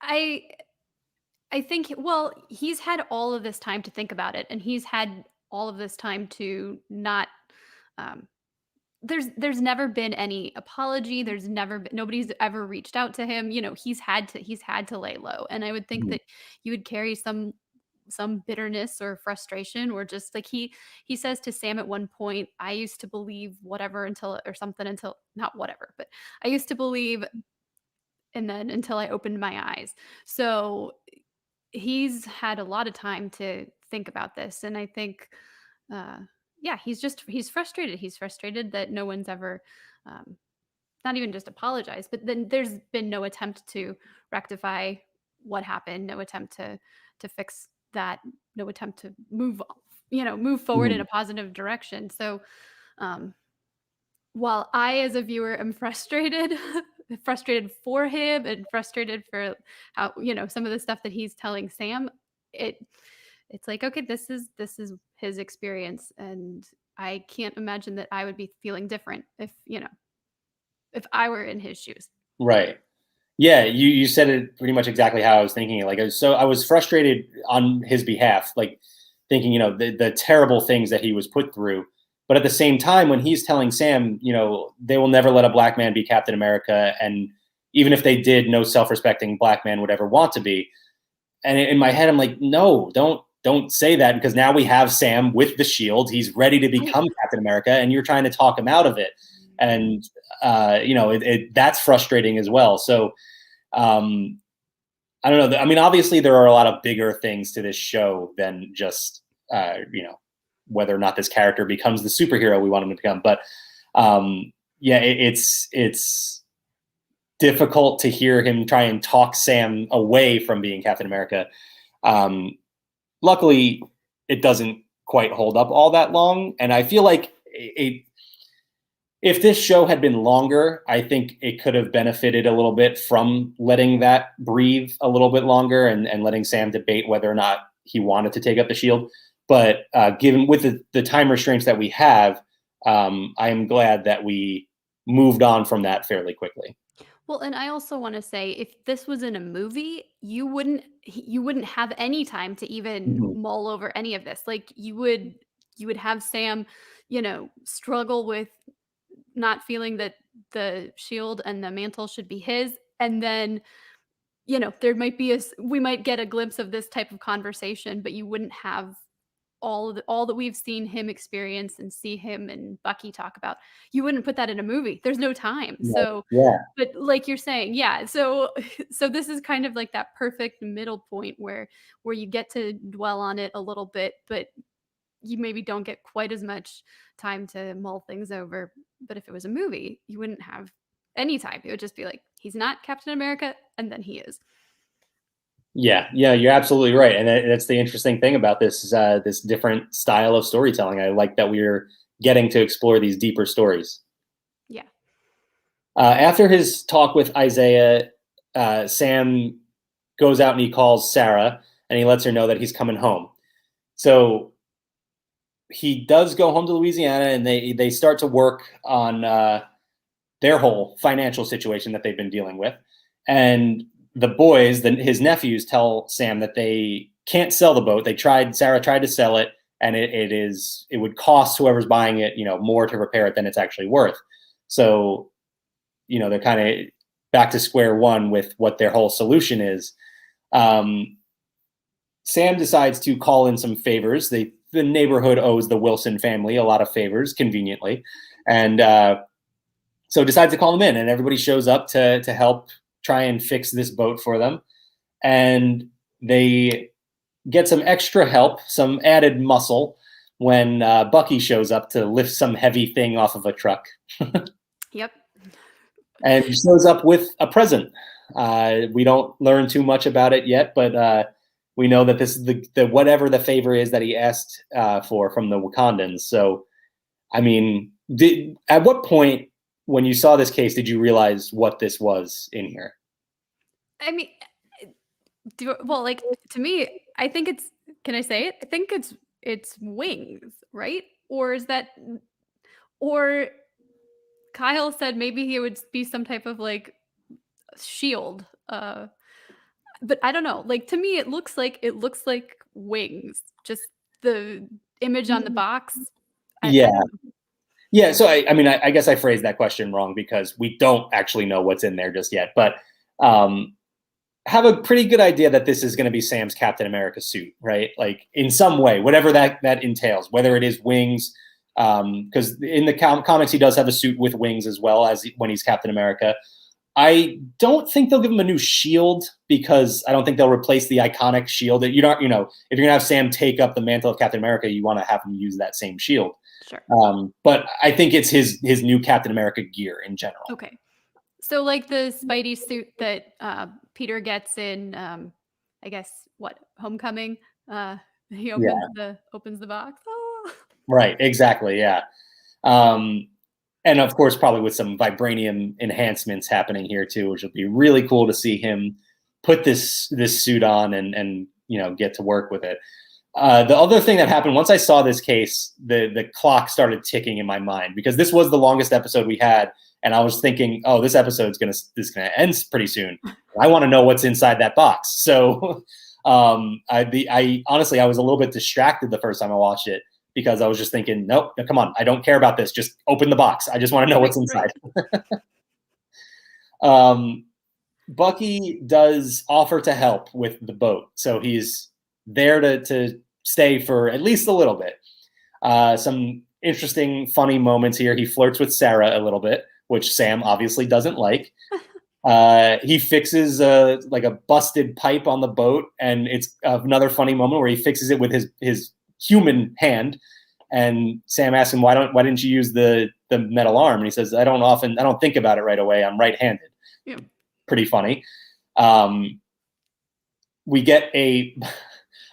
I think, well, he's had all of this time to think about it, and he's had all of this time to not. Um, there's never been any apology. There's never been, nobody's ever reached out to him. He's had to lay low, and I would think Mhm. that you would carry some bitterness or frustration, or just like he says to Sam at one point, I used to believe whatever until, or something, until, not whatever, but I used to believe, and then until I opened my eyes. So he's had a lot of time to think about this, and I think, uh, yeah, he's frustrated. He's frustrated that no one's ever, um, not even just apologized, but then there's been no attempt to rectify what happened, no attempt to fix that, no attempt to move forward in Mhm. a positive direction. So, um, while I, as a viewer, am frustrated, frustrated for him and frustrated for how, some of the stuff that he's telling Sam, it it's like, okay, this is his experience, and I can't imagine that I would be feeling different if I were in his shoes. Right. Yeah, you said it pretty much exactly how I was thinking it. Like, I was frustrated on his behalf, like thinking, the terrible things that he was put through. But at the same time, when he's telling Sam, they will never let a black man be Captain America, and even if they did, no self-respecting black man would ever want to be. And in my head, I'm like, no, don't say that, because now we have Sam with the shield. He's ready to Right. become Captain America, and you're trying to talk him out of it. And that's frustrating as well. So um, I don't know. I mean, obviously, there are a lot of bigger things to this show than just whether or not this character becomes the superhero we want him to become. But yeah, it's difficult to hear him try and talk Sam away from being Captain America. Um, Luckily, it doesn't quite hold up all that long, and I feel like if this show had been longer, I think it could have benefited a little bit from letting that breathe a little bit longer, and letting Sam debate whether or not he wanted to take up the shield. But given with the time restraints that we have, I am glad that we moved on from that fairly quickly. Well, and I also want to say, if this was in a movie, you wouldn't have any time to even Mhm. mull over any of this. Like, you would have Sam, struggle with not feeling that the shield and the mantle should be his, and then, there might be we might get a glimpse of this type of conversation, but you wouldn't have all that we've seen him experience and see him and Bucky talk about. You wouldn't put that in a movie. There's no time. Right. So, Yeah. but like you're saying, yeah. So so this is kind of like that perfect middle point where you get to dwell on it a little bit, but you maybe don't get quite as much time to mull things over. But if it was a movie, you wouldn't have any time. It would just be like, he's not Captain America, and then he is. Yeah, yeah, you're absolutely right, and that's the interesting thing about this different style of storytelling. I like that we're getting to explore these deeper stories. Yeah. After his talk with Isaiah, Sam goes out and he calls Sarah, and he lets her know that he's coming home. So he does go home to Louisiana, and they start to work on their whole financial situation that they've been dealing with. And the boys, his nephews, tell Sam that they can't sell the boat. Sarah tried to sell it, and it would cost whoever's buying it, more to repair it than it's actually worth. So, they're kind of back to square one with what their whole solution is. Sam decides to call in some favors. The neighborhood owes the Wilson family a lot of favors, conveniently, and so decides to call them in, and everybody shows up to help try and fix this boat for them. And they get some extra help, some added muscle, when Bucky shows up to lift some heavy thing off of a truck, Yep. and he shows up with a present. We don't learn too much about it yet, but we know that this is the whatever the favor is that he asked for from the Wakandans. So, I mean, at what point when you saw this case, did you realize what this was in here? I mean, like to me, I think it's. Can I say it? I think it's wings, right? Or is that? Or Kyle said maybe he would be some type of like shield. But I don't know. Like to me, it looks like wings. Just the image on the box. I Yeah. don't know. Yeah. So I mean, I guess I phrased that question wrong because we don't actually know what's in there just yet, but um, have a pretty good idea that this is going to be Sam's Captain America suit, right? Like in some way, whatever that entails, whether it is wings, because in the comics he does have a suit with wings as well as when he's Captain America. I don't think they'll give him a new shield because I don't think they'll replace the iconic shield. That you don't, if you're gonna have Sam take up the mantle of Captain America, you want to have him use that same shield. Sure. But I think it's his new Captain America gear in general. Okay. So like the Spidey suit that Peter gets in, I guess what Homecoming. He opens the box. Oh. Right. Exactly. Yeah. And of course, probably with some vibranium enhancements happening here too, which will be really cool to see him put this suit on and get to work with it. The other thing that happened once I saw this case, the clock started ticking in my mind because this was the longest episode we had, and I was thinking, oh, this episode's gonna end pretty soon. I want to know what's inside that box. So, I honestly I was a little bit distracted the first time I watched it because I was just thinking, nope, come on, I don't care about this. Just open the box. I just want to know what's inside. Bucky does offer to help with the boat, so he's there to stay for at least a little bit. Some interesting, funny moments here. He flirts with Sarah a little bit, which Sam obviously doesn't like. He fixes a busted pipe on the boat, and it's another funny moment where he fixes it with his human hand. And Sam asks him, why didn't you use the metal arm? And he says, I don't think about it right away. I'm right-handed. Yeah. Pretty funny. We get a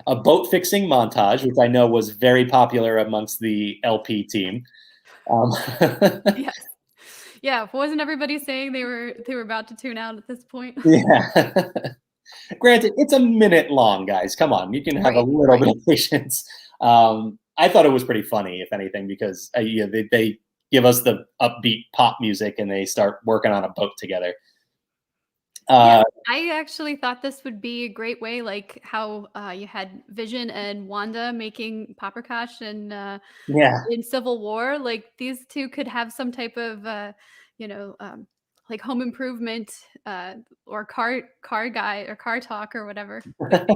boat fixing montage, which I know was very popular amongst the LP team. Yes. Yeah. Wasn't everybody saying they were about to tune out at this point? Yeah. Granted, it's a minute long, guys. Come on, you can have a little bit of patience. I thought it was pretty funny, if anything, because they give us the upbeat pop music and they start working on a boat together. Yeah, I actually thought this would be a great way, like how you had Vision and Wanda making Paprikash and in Civil War. Like these two could have some type of, like home improvement or car guy or car talk or whatever. Like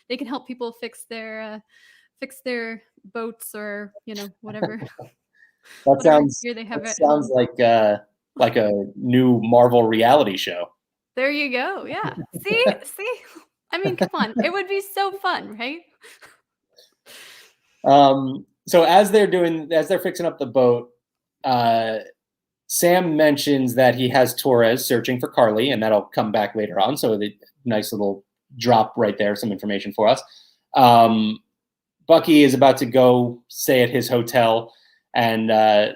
they can help people fix their boats or whatever. That sounds like a new Marvel reality show. There you go. Yeah. See. I mean, come on. It would be so fun, right? So as they're fixing up the boat, Sam mentions that he has Torres searching for Carly, and that'll come back later on. So the nice little drop right there, some information for us. Bucky is about to go stay at his hotel, and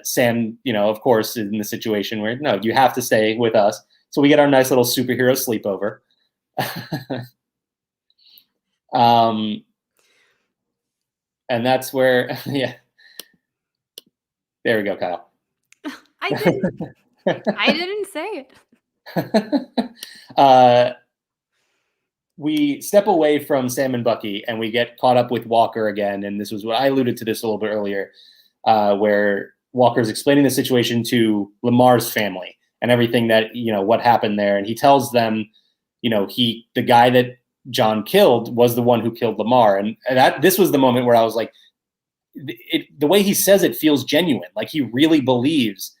Sam, of course, is in the situation where no, you have to stay with us. So we get our nice little superhero sleepover. And that's where, yeah. There we go, Kyle. I didn't say it. We step away from Sam and Bucky, and we get caught up with Walker again. And this was what I alluded to this a little bit earlier, where Walker's explaining the situation to Lamar's family and everything that, what happened there. And he tells them, the guy that John killed was the one who killed Lamar. And this was the moment where I was like, the way he says it feels genuine. Like he really believes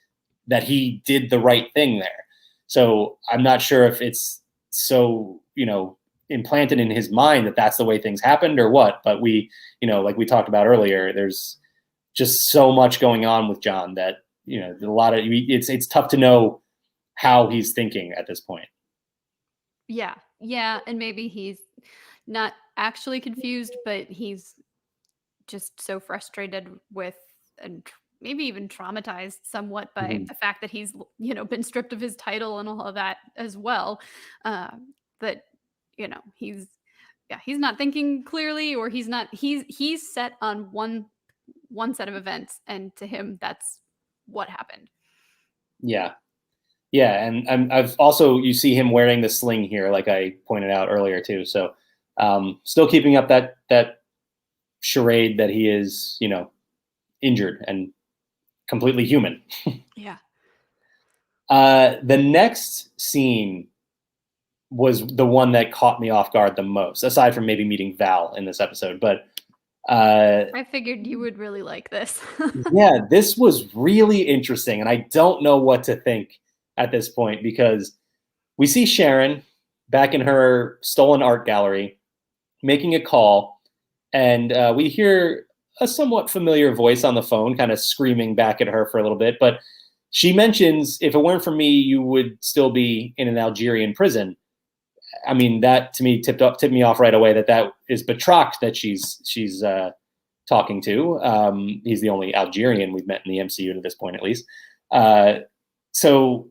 that he did the right thing there. So I'm not sure if it's so, implanted in his mind that that's the way things happened or what, but we, like we talked about earlier, there's just so much going on with John that, a lot of, it's tough to know how he's thinking at this point. Yeah. And maybe he's not actually confused, but he's just so frustrated with and maybe even traumatized somewhat by Mhm. the fact that he's, been stripped of his title and all of that as well. That, he's, yeah, he's not thinking clearly, or he's set on one set of events, and to him that's what happened. Yeah. Yeah, and I've also, you see him wearing the sling here, like I pointed out earlier too. So still keeping up that charade that he is, injured and completely human. Yeah. The next scene was the one that caught me off guard the most, aside from maybe meeting Val in this episode. But I figured you would really like this. yeah, this was really interesting, and I don't know what to think at this point because we see Sharon back in her stolen art gallery making a call, and we hear a somewhat familiar voice on the phone kind of screaming back at her for a little bit. But she mentions, if it weren't for me, you would still be in an Algerian prison. I mean, that to me tipped me off right away that is Batroc that she's talking to. He's the only Algerian we've met in the MCU to this point, at least. So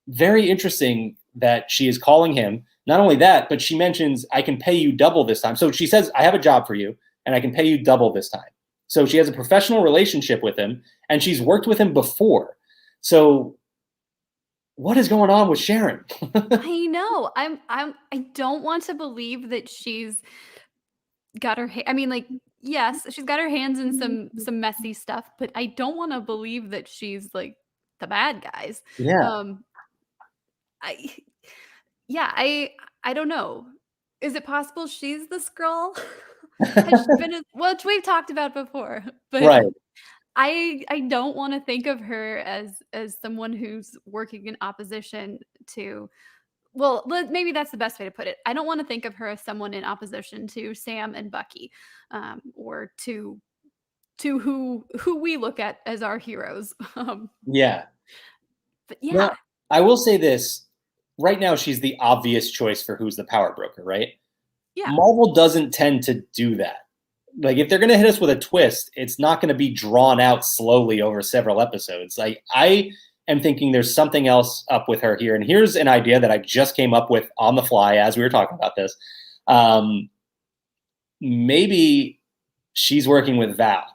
very interesting that she is calling him. Not only that, but she mentions, I can pay you double this time. So she says, I have a job for you and I can pay you double this time. So she has a professional relationship with him and she's worked with him before. So what is going on with Sharon? I know. I don't want to believe that she's got her I mean, like, yes, she's got her hands in some messy stuff, but I don't want to believe that she's like the bad guys. Yeah. Um I yeah, I don't know. Is it possible she's the Skrull? Has she been which we've talked about before, but Right. I don't wanna think of her as someone who's working in opposition to, well, maybe that's the best way to put it. I don't wanna think of her as someone in opposition to Sam and Bucky, or to who we look at as our heroes. Yeah. But Now, yeah, I will say this. Right now, she's the obvious choice for who's the power broker, right? yeah. Marvel doesn't tend to do that. Like, if they're going to hit us with a twist, it's not going to be drawn out slowly over several episodes. Like, I am thinking there's something else up with her here. And here's an idea that I just came up with on the fly as we were talking about this. Maybe she's working with Val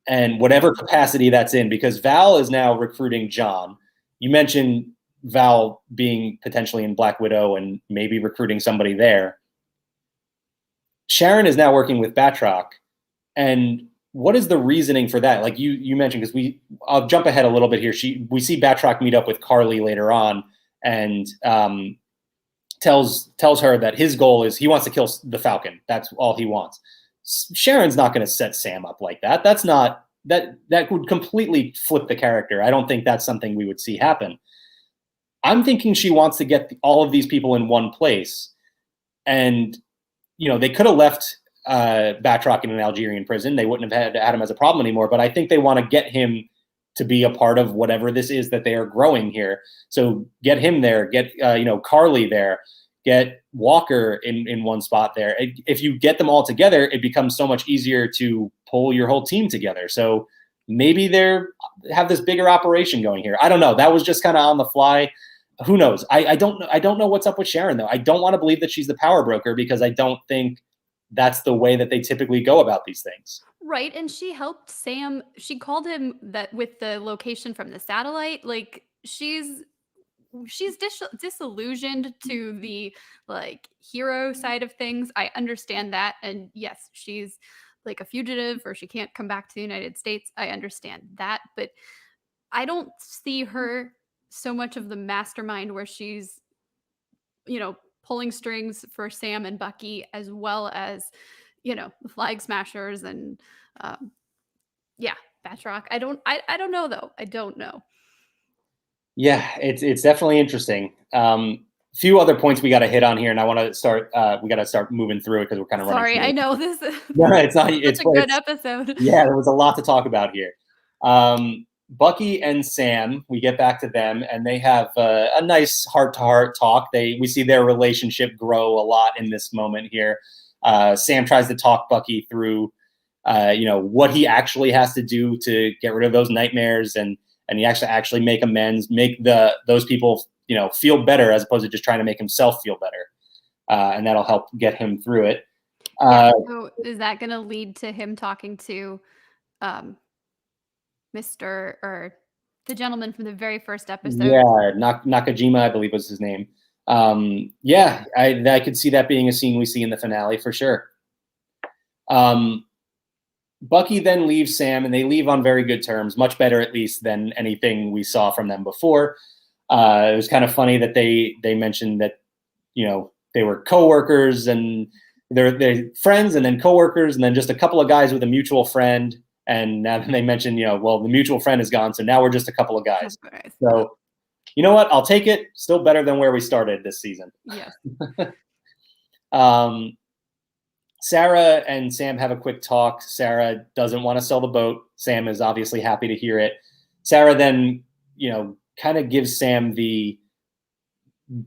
and whatever capacity that's in, because Val is now recruiting John. You mentioned Val being potentially in Black Widow and maybe recruiting somebody there. Sharon is now working with Batroc, and what is the reasoning for that? Like you mentioned, because I'll jump ahead a little bit here. We see Batroc meet up with Carly later on, and tells her that his goal is he wants to kill the Falcon. That's all he wants. Sharon's not going to set Sam up like that. That's not that would completely flip the character. I don't think that's something we would see happen. I'm thinking she wants to get all of these people in one place, and they could have left Batroc in an Algerian prison. They wouldn't have had him as a problem anymore. But I think they want to get him to be a part of whatever this is that they are growing here. So get him there, get Carly there, get Walker in one spot there. If you get them all together, it becomes so much easier to pull your whole team together. So maybe they have this bigger operation going here. I don't know. That was just kind of on the fly. Who knows? I don't know what's up with Sharon though. I don't want to believe that she's the power broker because I don't think that's the way that they typically go about these things. Right, and she helped Sam. She called him that with the location from the satellite. Like she's disillusioned to the like hero side of things. I understand that, and yes, she's like a fugitive or she can't come back to the United States. I understand that, but I don't see her so much of the mastermind where she's pulling strings for Sam and Bucky, as well as the Flag Smashers and yeah, Batroc. I don't know though. I don't know. Yeah, it's definitely interesting. Few other points we got to hit on here, and I want to start. We got to start moving through it because we're kind of running. Sorry, Through I know this is No, it's not. such a good episode. Yeah, there was a lot to talk about here. Bucky and Sam, we get back to them, and they have a nice heart-to-heart talk. We see their relationship grow a lot in this moment here. Sam tries to talk Bucky through what he actually has to do to get rid of those nightmares, and he actually make amends, make those people, feel better, as opposed to just trying to make himself feel better. And that'll help get him through it. So is that going to lead to him talking to Mr. or the gentleman from the very first episode? Yeah, Nakajima, I believe was his name. I could see that being a scene we see in the finale for sure. Bucky then leaves Sam, and they leave on very good terms, much better at least than anything we saw from them before. It was kind of funny that they mentioned that, they were coworkers, and they're friends, and then coworkers, and then just a couple of guys with a mutual friend. And now they mentioned, the mutual friend is gone, so now we're just a couple of guys. So, you know what? I'll take it. Still better than where we started this season. Yeah. Sarah and Sam have a quick talk. Sarah doesn't want to sell the boat. Sam is obviously happy to hear it. Sarah then, kind of gives Sam the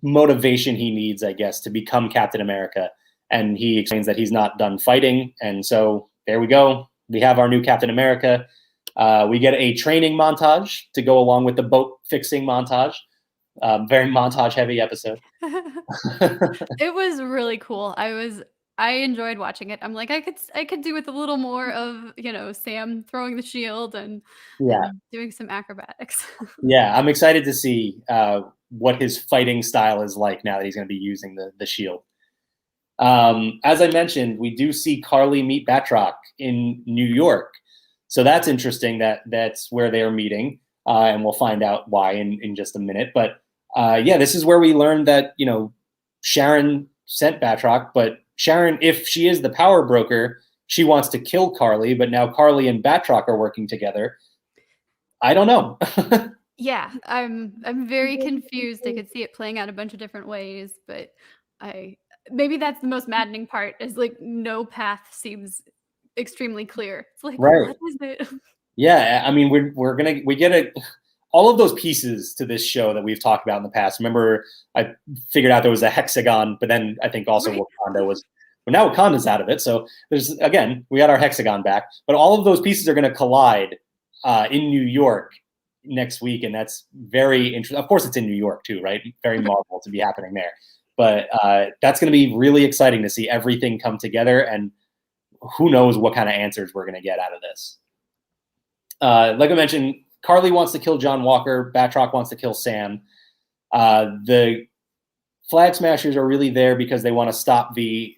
motivation he needs, I guess, to become Captain America. And he explains that he's not done fighting. And so there we go. We have our new Captain America. We get a training montage to go along with the boat fixing montage. Very montage heavy episode. It was really cool. I enjoyed watching it. I'm like, I could do with a little more of, Sam throwing the shield and doing some acrobatics. Yeah, I'm excited to see what his fighting style is like now that he's going to be using the shield. As I mentioned, we do see Carly meet Batroc in New York. So that's interesting that's where they're meeting. And we'll find out why in just a minute. But this is where we learned that, Sharon sent Batroc, but Sharon, if she is the power broker, she wants to kill Carly, but now Carly and Batroc are working together. I don't know. Yeah, I'm very confused. I could see it playing out a bunch of different ways, but maybe that's the most maddening part, is like no path seems extremely clear. It's like, right. What is it? Yeah, I mean, we get all of those pieces to this show that we've talked about in the past. Remember, I figured out there was a hexagon, but then I think also Wakanda was. But now Wakanda's out of it, so we got our hexagon back. But all of those pieces are going to collide in New York next week, and that's very interesting. Of course, it's in New York too, right? Very Marvel to be happening there. But that's going to be really exciting to see everything come together, and who knows what kind of answers we're going to get out of this. Like I mentioned, Carly wants to kill John Walker. Batroc wants to kill Sam. The Flag Smashers are really there because they want to stop the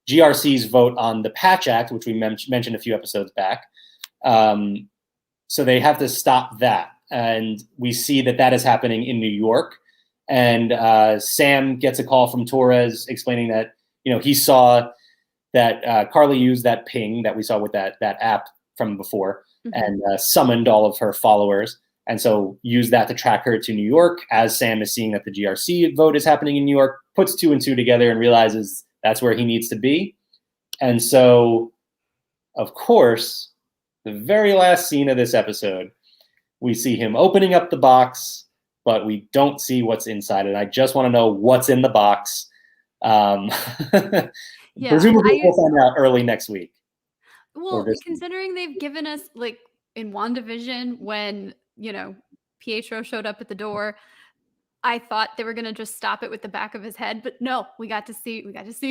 GRC's vote on the Patch Act, which we mentioned a few episodes back. So they have to stop that. And we see that is happening in New York. And Sam gets a call from Torres explaining that, he saw that Carly used that ping that we saw with that app from before, and summoned all of her followers. And so use that to track her to New York, as Sam is seeing that the GRC vote is happening in New York, puts 2 and 2 together and realizes that's where he needs to be. And so, of course, the very last scene of this episode, we see him opening up the box, but we don't see what's inside it. I just want to know what's in the box. Presumably we'll find out early next week. Well, considering they've given us, like, in WandaVision, when, Pietro showed up at the door, I thought they were going to just stop it with the back of his head, but no, we got to see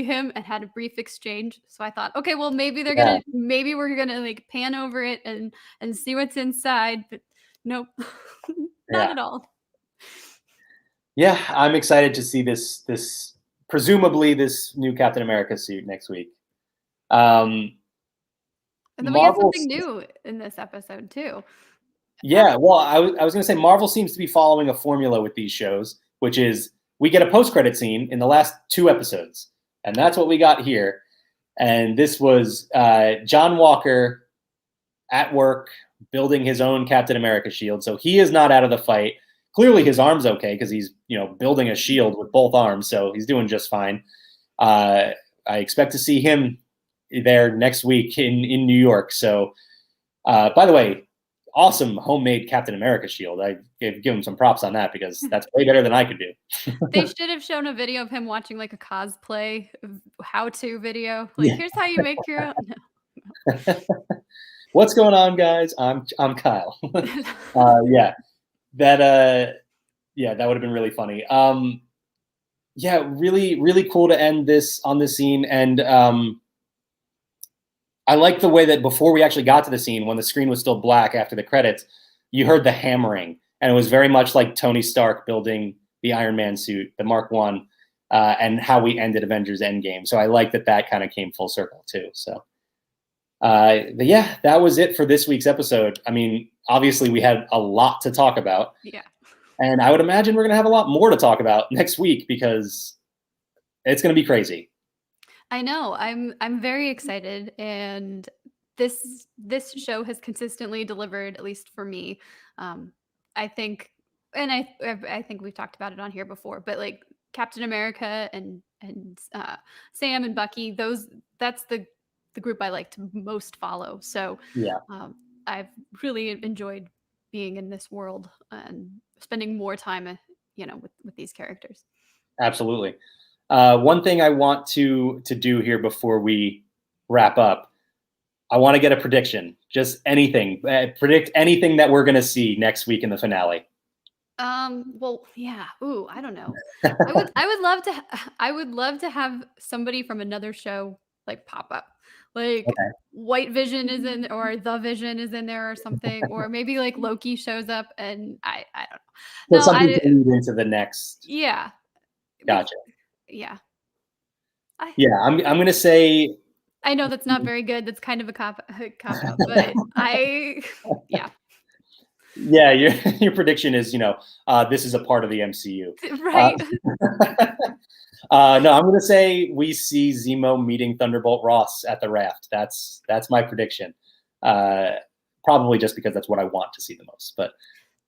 him and had a brief exchange. So I thought, okay, well, maybe we're going to like pan over it and see what's inside, but nope, not at all. Yeah, I'm excited to see this presumably this new Captain America suit next week. And then we get something new in this episode too. Yeah, well, I was going to say Marvel seems to be following a formula with these shows, which is we get a post-credit scene in the last 2 episodes, and that's what we got here. And this was John Walker at work building his own Captain America shield. So he is not out of the fight. Clearly his arm's okay because he's building a shield with both arms, so he's doing just fine. I expect to see him there next week in New York. So, by the way, awesome homemade Captain America shield. I give him some props on that because that's way better than I could do. They should have shown a video of him watching like a cosplay how-to video. Like, here's how you make your own. What's going on, guys? I'm Kyle. Yeah, that would have been really funny. Yeah, really cool to end this on this scene, and I like the way that before we actually got to the scene, when the screen was still black after the credits, you heard the hammering, and it was very much like Tony Stark building the Iron Man suit, the Mark One, and how we ended Avengers Endgame. So I like that kind of came full circle too. So, but yeah, that was it for this week's episode. I mean, obviously we had a lot to talk about. Yeah. And I would imagine we're going to have a lot more to talk about next week because it's going to be crazy. I know. I'm very excited, and this show has consistently delivered, at least for me. I think, and I think we've talked about it on here before, but like Captain America and Sam and Bucky, that's the group I like to most follow. So Yeah. I've really enjoyed being in this world and spending more time, with these characters. Absolutely. One thing I want to do here before we wrap up, I want to get a prediction. Just anything. Predict anything that we're going to see next week in the finale. Well, yeah. Ooh, I don't know. I would love to have somebody from another show like pop up. Like Okay. White Vision is in, or The Vision is in there or something, or maybe like Loki shows up, and I don't know. So something to lead into the next. Yeah. Gotcha. Yeah. Yeah, I'm going to say. I know that's not very good. That's kind of a cop out, but yeah. Yeah, your prediction is, this is a part of the MCU. Right. No, I'm going to say we see Zemo meeting Thunderbolt Ross at the raft. That's my prediction. Probably just because that's what I want to see the most. But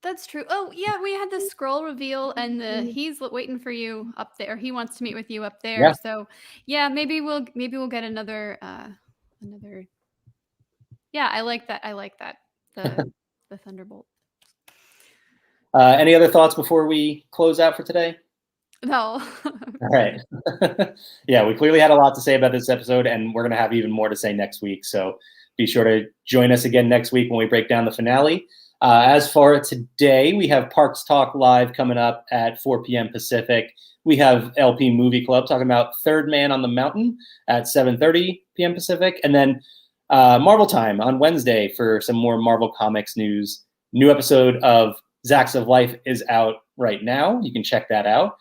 that's true. Oh yeah, we had the scroll reveal, and he's waiting for you up there. He wants to meet with you up there. Yeah. So yeah, maybe we'll get another. Yeah, I like that. The Thunderbolt. Any other thoughts before we close out for today? No. All right. Yeah, we clearly had a lot to say about this episode, and we're going to have even more to say next week. So be sure to join us again next week when we break down the finale. As for today, we have Parks Talk Live coming up at 4 p.m. Pacific. We have LP Movie Club talking about Third Man on the Mountain at 7:30 p.m. Pacific. And then Marvel Time on Wednesday for some more Marvel Comics news. New episode of Zacks of Life is out right now. You can check that out.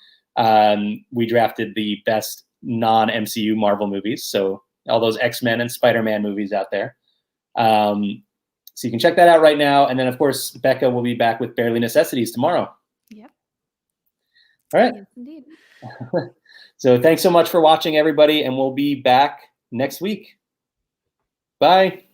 We drafted the best non-MCU Marvel movies, so all those X-Men and Spider-Man movies out there. So you can check that out right now. And then, of course, Bekah will be back with Barely Necessities tomorrow. Yep. All right. Yes, indeed. So thanks so much for watching, everybody, and we'll be back next week. Bye.